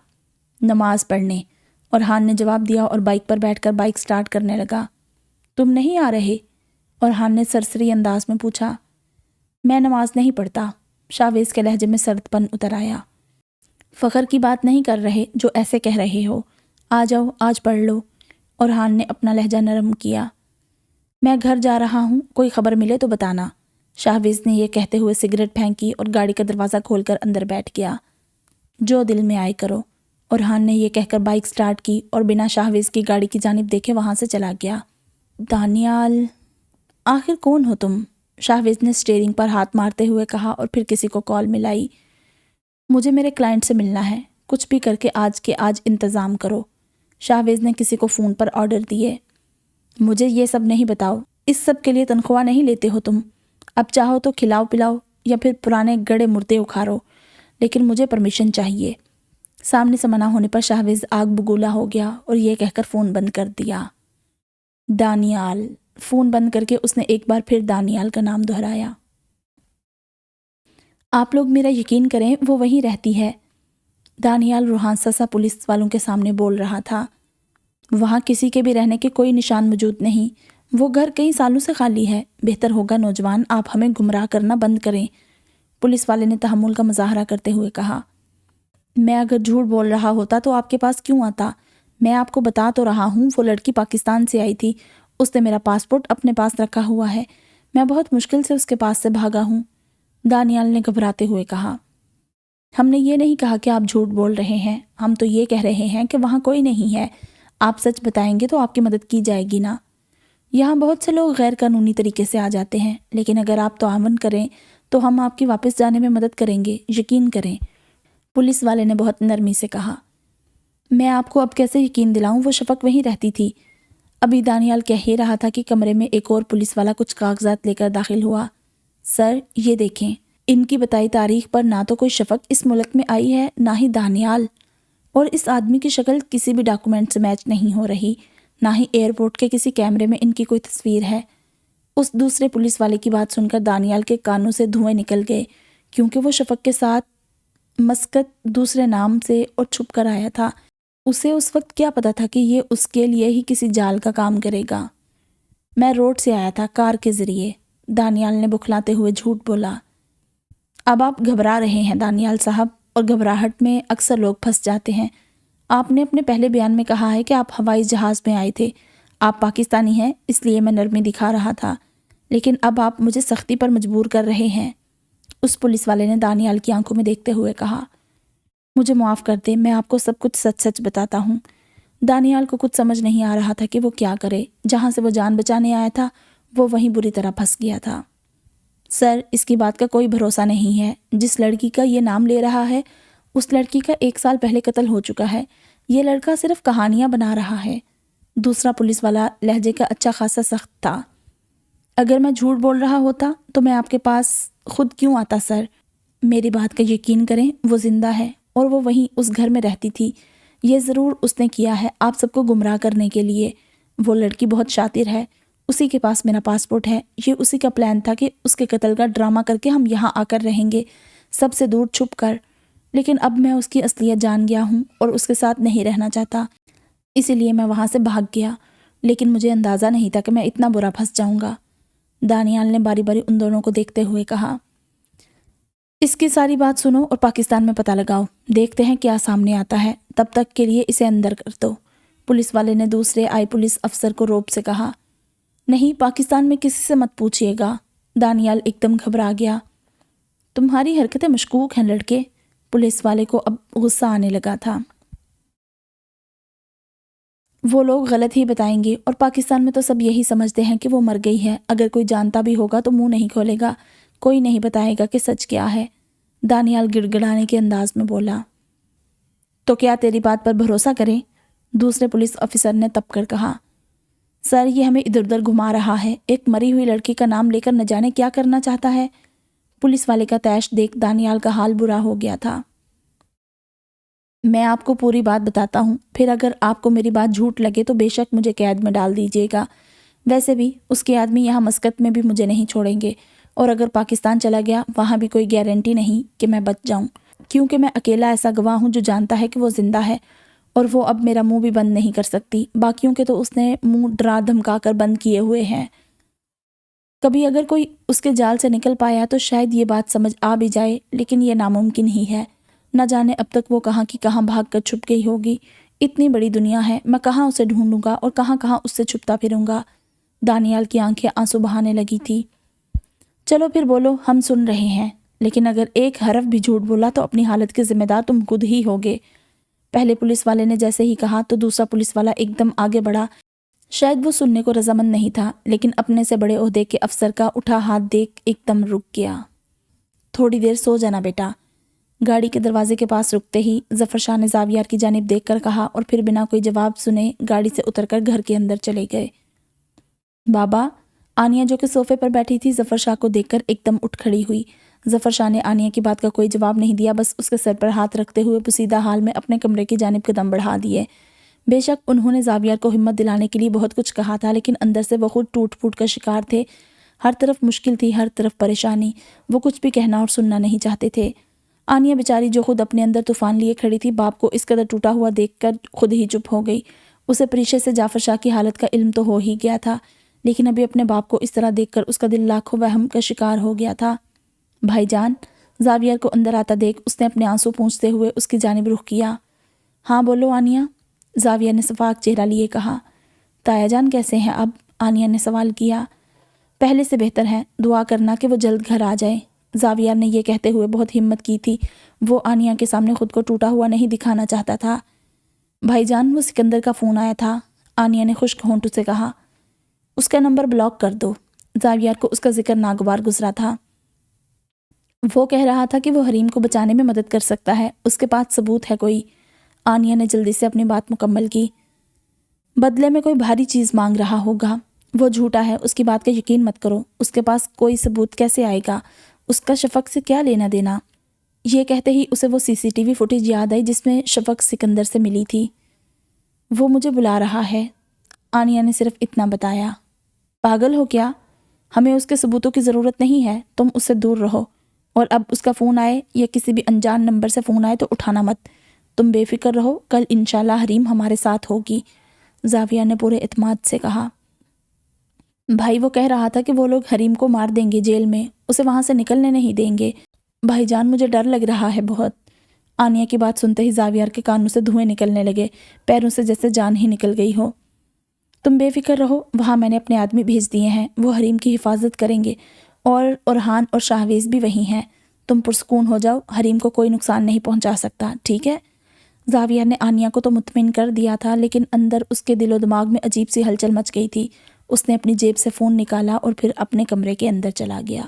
نماز پڑھنے، اورحان نے جواب دیا اور بائک پر بیٹھ کر بائک سٹارٹ کرنے لگا۔ تم نہیں آ رہے؟ اورحان نے سرسری انداز میں پوچھا۔ میں نماز نہیں پڑھتا، شاہویز کے لہجے میں سرد پن اتر آیا۔ فخر کی بات نہیں کر رہے جو ایسے کہہ رہے ہو، آ جاؤ آج پڑھ لو۔ اورحان نے اپنا لہجہ نرم کیا۔ میں گھر جا رہا ہوں، کوئی خبر ملے تو بتانا۔ شاہویز نے یہ کہتے ہوئے سگریٹ پھینکی اور گاڑی کا دروازہ کھول کر اندر بیٹھ گیا۔ جو دل میں آئے کرو، اورحان نے یہ کہہ کر بائک سٹارٹ کی اور بنا شاہویز کی گاڑی کی جانب دیکھے وہاں سے چلا گیا۔ دانیال، آخر کون ہو تم؟ شاہویز نے اسٹیئرنگ پر ہاتھ مارتے ہوئے کہا اور پھر کسی کو کال ملائی۔ مجھے میرے کلائنٹ سے ملنا ہے، کچھ بھی کر کے آج انتظام کرو۔ شاہویز نے کسی کو فون پر آرڈر دیے۔ مجھے یہ سب نہیں بتاؤ، اس سب کے لیے تنخواہ نہیں لیتے ہو تم؟ اب چاہو تو کھلاؤ پلاؤ یا پھر پرانے گڑے مردے اکھاڑو، لیکن مجھے پرمیشن چاہیے۔ سامنے سے منع ہونے پر شاہویز آگ بگولا ہو گیا اور یہ کہہ کر فون بند کر دیا۔ دانیال، فون بند کر کے اس نے ایک بار پھر دانیال کا نام دہرایا۔ آپ لوگ میرا یقین کریں، وہ وہیں رہتی ہے۔ دانیال روحانسا سا پولیس والوں کے سامنے بول رہا تھا۔ وہاں کسی کے بھی رہنے کے کوئی نشان موجود نہیں، وہ گھر کئی سالوں سے خالی ہے۔ بہتر ہوگا نوجوان آپ ہمیں گمراہ کرنا بند کریں، پولیس والے نے تحمل کا مظاہرہ کرتے ہوئے کہا۔ میں اگر جھوٹ بول رہا ہوتا تو آپ کے پاس کیوں آتا؟ میں آپ کو بتا تو رہا ہوں وہ لڑکی پاکستان سے آئی تھی، اس نے میرا پاسپورٹ اپنے پاس رکھا ہوا ہے، میں بہت مشکل سے اس کے پاس سے بھاگا ہوں، دانیال نے گھبراتے ہوئے کہا۔ ہم نے یہ نہیں کہا کہ آپ جھوٹ بول رہے ہیں، ہم تو یہ کہہ رہے ہیں کہ وہاں کوئی نہیں ہے، آپ سچ بتائیں گے تو آپ کی مدد کی جائے گی نا۔ یہاں بہت سے لوگ غیر قانونی طریقے سے آ جاتے ہیں، لیکن اگر آپ تعاون کریں تو ہم آپ کی واپس جانے میں مدد کریں گے، یقین کریں، پولیس والے نے بہت نرمی سے کہا۔ میں آپ کو اب کیسے یقین دلاؤں، وہ شفق وہیں رہتی تھی۔ ابھی دانیال کہہ ہی رہا تھا کہ کمرے میں ایک اور پولیس والا کچھ کاغذات لے کر داخل ہوا۔ سر، یہ دیکھیں، ان کی بتائی تاریخ پر نہ تو کوئی شفق اس ملک میں آئی ہے نہ ہی دانیال، اور اس آدمی کی شکل کسی بھی ڈاکومنٹ سے میچ نہیں ہو رہی، نہ ہی ایئرپورٹ کے کسی کیمرے میں ان کی کوئی تصویر ہے۔ اس دوسرے پولیس والے کی بات سن کر دانیال کے کانوں سے دھوئیں نکل گئے، کیونکہ وہ شفق کے ساتھ مسکت دوسرے نام سے اور چھپ کر آیا تھا۔ اسے اس وقت کیا پتا تھا کہ یہ اس کے لیے ہی کسی جال کا کام کرے گا۔ میں روڈ سے آیا تھا، کار کے ذریعے، دانیال نے بکھلاتے ہوئے جھوٹ بولا۔ اب آپ گھبرا رہے ہیں دانیال صاحب، اور گھبراہٹ میں اکثر لوگ پھنس جاتے ہیں۔ آپ نے اپنے پہلے بیان میں کہا ہے کہ آپ ہوائی جہاز میں آئے تھے، آپ پاکستانی ہیں، اس لیے میں نرمی دکھا رہا تھا، لیکن اب آپ مجھے سختی پر مجبور کر رہے ہیں، اس پولیس والے نے دانیال کی آنکھوں میں دیکھتے ہوئے کہا۔ مجھے معاف کر دیں، میں آپ کو سب کچھ سچ سچ بتاتا ہوں۔ دانیال کو کچھ سمجھ نہیں آ رہا تھا کہ وہ کیا کرے، جہاں سے وہ جان بچانے آیا تھا وہ وہیں بری طرح پھنس گیا تھا۔ سر، اس کی بات کا کوئی بھروسہ نہیں ہے، جس لڑکی کا یہ نام لے رہا ہے اس لڑکی کا 1 سال پہلے قتل ہو چکا ہے، یہ لڑکا صرف کہانیاں بنا رہا ہے۔ دوسرا پولیس والا لہجے کا اچھا خاصا سخت تھا۔ اگر میں جھوٹ بول رہا ہوتا تو میں آپ کے پاس خود کیوں آتا سر؟ میری بات کا یقین کریں، وہ زندہ ہے اور وہ وہیں اس گھر میں رہتی تھی، یہ ضرور اس نے کیا ہے آپ سب کو گمراہ کرنے کے لیے۔ وہ لڑکی بہت شاطر ہے، اسی کے پاس میرا پاسپورٹ ہے، یہ اسی کا پلان تھا کہ اس کے قتل کا ڈرامہ کر کے ہم یہاں آ کر رہیں گے، سب سے دور چھپ کر، لیکن اب میں اس کی اصلیت جان گیا ہوں اور اس کے ساتھ نہیں رہنا چاہتا، اسی لیے میں وہاں سے بھاگ گیا، لیکن مجھے اندازہ نہیں تھا کہ میں اتنا برا پھنس جاؤں گا۔ دانیال نے باری باری ان دونوں کو دیکھتے ہوئے کہا۔ اس کی ساری بات سنو اور پاکستان میں پتہ لگاؤ، دیکھتے ہیں کیا سامنے آتا ہے، تب تک کے لیے اسے اندر کر دو، پولیس والے نے دوسرے آئی پولیس افسر کو روب سے کہا۔ نہیں، پاکستان میں کسی سے مت پوچھیے گا، دانیال ایک دم گھبرا گیا۔ تمہاری حرکتیں مشکوک ہیں لڑکے، پولیس والے کو اب غصہ آنے لگا تھا۔ وہ لوگ غلط ہی بتائیں گے، اور پاکستان میں تو سب یہی سمجھتے ہیں کہ وہ مر گئی ہے، اگر کوئی جانتا بھی ہوگا تو منہ نہیں کھولے گا، کوئی نہیں بتائے گا کہ سچ کیا ہے، دانیال گڑ گڑانے کے انداز میں بولا۔ تو کیا تیری بات پر بھروسہ کریں؟ دوسرے پولیس افسر نے تپ کر کہا۔ سر یہ ہمیں ادھر ادھر گھما رہا ہے، ایک مری ہوئی لڑکی کا نام لے کر نہ جانے کیا کرنا چاہتا ہے۔ پولیس والے کا تیش دیکھ دانیال کا حال برا ہو گیا تھا۔ میں آپ کو پوری بات بتاتا ہوں، پھر اگر آپ کو میری بات جھوٹ لگے تو بے شک مجھے قید میں ڈال دیجیے گا۔ ویسے بھی اس کے آدمی یہاں مسقط میں بھی مجھے نہیں چھوڑیں گے، اور اگر پاکستان چلا گیا وہاں بھی کوئی گارنٹی نہیں کہ میں بچ جاؤں، کیونکہ میں اکیلا ایسا گواہ ہوں جو جانتا ہے کہ وہ زندہ ہے، اور وہ اب میرا منہ بھی بند نہیں کر سکتی۔ باقیوں کے تو اس نے منہ ڈرا دھمکا کر بند کیے ہوئے ہیں۔ کبھی اگر کوئی اس کے جال سے نکل پایا تو شاید یہ بات سمجھ آ بھی جائے، لیکن یہ ناممکن ہی ہے۔ نہ جانے اب تک وہ کہاں کی کہاں بھاگ کر چھپ گئی ہوگی۔ اتنی بڑی دنیا ہے، میں کہاں اسے ڈھونڈوں گا اور کہاں کہاں اس سے چھپتا پھروں گا۔ دانیال کی آنکھیں آنسو بہانے لگی تھی۔ چلو پھر بولو، ہم سن رہے ہیں، لیکن اگر ایک حرف بھی جھوٹ بولا تو اپنی حالت کے ذمہ دار تم خود ہی ہوگے۔ پہلے پولیس والے نے جیسے ہی کہا تو دوسرا پولیس والا ایک دم آگے بڑھا۔ شاید وہ سننے کو رضامند نہیں تھا، لیکن اپنے سے بڑے عہدے کے افسر کا اٹھا ہاتھ دیکھ ایک دم رک گیا۔ تھوڑی دیر سو جانا بیٹا۔ گاڑی کے دروازے کے پاس رکتے ہی ظفر شاہ نے زاویار کی جانب دیکھ کر کہا، اور پھر بنا کوئی جواب سنے گاڑی سے اتر کر گھر کے اندر چلے گئے۔ بابا، آنیا جو کہ صوفے پر بیٹھی تھی ظفر شاہ کو دیکھ کر ایک دم اٹھ کھڑی ہوئی۔ ظفر شاہ نے آنیا کی بات کا کوئی جواب نہیں دیا، بس اس کے سر پر ہاتھ رکھتے ہوئے پوسیدہ حال میں اپنے کمرے کی جانب قدم بڑھا دیے۔ بے شک انہوں نے زاویار کو ہمت دلانے کے لیے بہت کچھ کہا تھا، لیکن اندر سے وہ خود ٹوٹ پھوٹ کا شکار تھے۔ ہر طرف مشکل تھی، ہر طرف پریشانی، وہ کچھ بھی کہنا اور سننا نہیں چاہتے تھے۔ آنیا بیچاری جو خود اپنے اندر طوفان لیے کھڑی تھی، باپ کو اس قدر ٹوٹا ہوا دیکھ کر خود ہی چپ ہو گئی۔ اسے پریشے سے جعفر شاہ کی حالت کا علم تو ہو ہی گیا تھا، لیکن ابھی اپنے باپ کو اس طرح دیکھ کر اس کا دل لاکھوں وہم کا شکار ہو گیا تھا۔ بھائی جان، زاویار کو اندر آتا دیکھ اس نے اپنے آنسو پونچھتے ہوئے اس کی جانب رخ کیا۔ ہاں بولو آنیا، زاویار نے صفاق چہرہ لیے کہا۔ تایا جان کیسے ہیں اب؟ آنیا نے سوال کیا۔ پہلے سے بہتر ہے، دعا کرنا کہ وہ جلد گھر آ جائے۔ زاویار نے یہ کہتے ہوئے بہت ہمت کی تھی، وہ آنیا کے سامنے خود کو ٹوٹا ہوا نہیں دکھانا چاہتا تھا۔ بھائی جان، وہ سکندر کا فون آیا تھا، آنیا نے خشک ہونٹوں سے کہا۔ اس کا نمبر بلاک کر دو۔ زاویار کو اس کا ذکر ناگوار گزرا تھا۔ وہ کہہ رہا تھا کہ وہ حریم کو بچانے میں مدد کر سکتا ہے، اس کے پاس ثبوت ہے کوئی۔ آنیا نے جلدی سے اپنی بات مکمل کی۔ بدلے میں کوئی بھاری چیز مانگ رہا ہوگا، وہ جھوٹا ہے، اس کی بات کا یقین مت کرو، اس کے پاس کوئی ثبوت کیسے آئے گا، اس کا شفق سے کیا لینا دینا۔ یہ کہتے ہی اسے وہ CCTV فوٹیج یاد آئی جس میں شفق سکندر سے ملی تھی۔ وہ مجھے بلا رہا ہے، آنیا نے صرف اتنا بتایا۔ پاگل ہو کیا؟ ہمیں اس کے ثبوتوں کی ضرورت نہیں ہے، تم اس سے دور رہو، اور اب اس کا فون آئے یا کسی بھی انجان نمبر سے فون آئے تو اٹھانا مت۔ تم بے فکر رہو، کل انشاءاللہ حریم ہمارے ساتھ ہوگی، زاویہ نے پورے اعتماد سے کہا۔ بھائی وہ کہہ رہا تھا کہ وہ لوگ حریم کو مار دیں گے جیل میں، اسے وہاں سے نکلنے نہیں دیں گے۔ بھائی جان مجھے ڈر لگ رہا ہے بہت۔ آنیا کی بات سنتے ہی زاویار کے کانوں سے دھوئیں نکلنے لگے، پیروں سے جیسے جان ہی نکل گئی ہو۔ تم بے فکر رہو، وہاں میں نے اپنے آدمی بھیج دیے ہیں، وہ حریم کی حفاظت کریں گے، اور اورحان اور شاہویز بھی وہیں ہیں۔ تم پرسکون ہو جاؤ، حریم کو کوئی نقصان نہیں پہنچا سکتا، ٹھیک ہے؟ زاویہ نے آنیا کو تو مطمئن کر دیا تھا، لیکن اندر اس کے دل و دماغ میں عجیب سی ہلچل مچ گئی تھی۔ اس نے اپنی جیب سے فون نکالا اور پھر اپنے کمرے کے اندر چلا گیا۔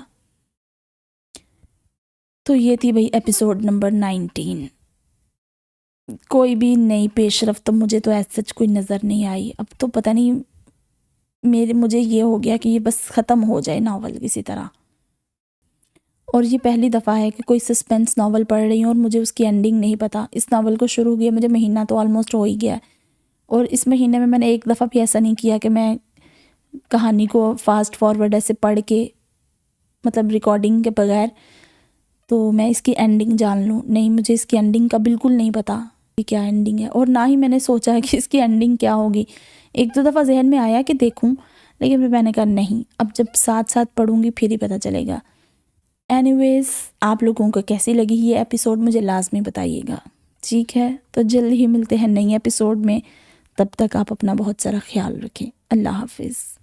تو یہ تھی بھئی ایپیسوڈ نمبر 19۔ کوئی بھی نئی پیش رفت تو مجھے تو ایسا سچ کوئی نظر نہیں آئی۔ اب تو پتہ نہیں مجھے یہ ہو گیا کہ یہ بس ختم ہو جائے ناول کسی طرح۔ اور یہ پہلی دفعہ ہے کہ کوئی سسپینس ناول پڑھ رہی ہوں اور مجھے اس کی اینڈنگ نہیں پتہ۔ اس ناول کو شروع کیا مجھے مہینہ تو آلموسٹ ہو ہی گیا ہے، اور اس مہینے میں نے ایک دفعہ بھی ایسا نہیں کیا کہ میں کہانی کو فاسٹ فارورڈ ایسے پڑھ کے، مطلب ریکارڈنگ کے بغیر، تو میں اس کی اینڈنگ جان لوں۔ نہیں، مجھے اس کی اینڈنگ کا بالکل نہیں پتہ کہ کیا اینڈنگ ہے، اور نہ ہی میں نے سوچا ہے کہ اس کی اینڈنگ کیا ہوگی۔ ایک دو دفعہ ذہن میں آیا کہ دیکھوں، لیکن پھر میں نے کہا نہیں، اب جب ساتھ ساتھ پڑھوں گی پھر ہی پتہ چلے گا۔ اینی ویز، آپ لوگوں کو کیسی لگی یہ ایپیسوڈ مجھے لازمی بتائیے گا، ٹھیک ہے؟ تو جلد ہی ملتے ہیں نئی ایپیسوڈ میں، تب تک آپ اپنا بہت سارا خیال رکھیں۔ اللہ حافظ۔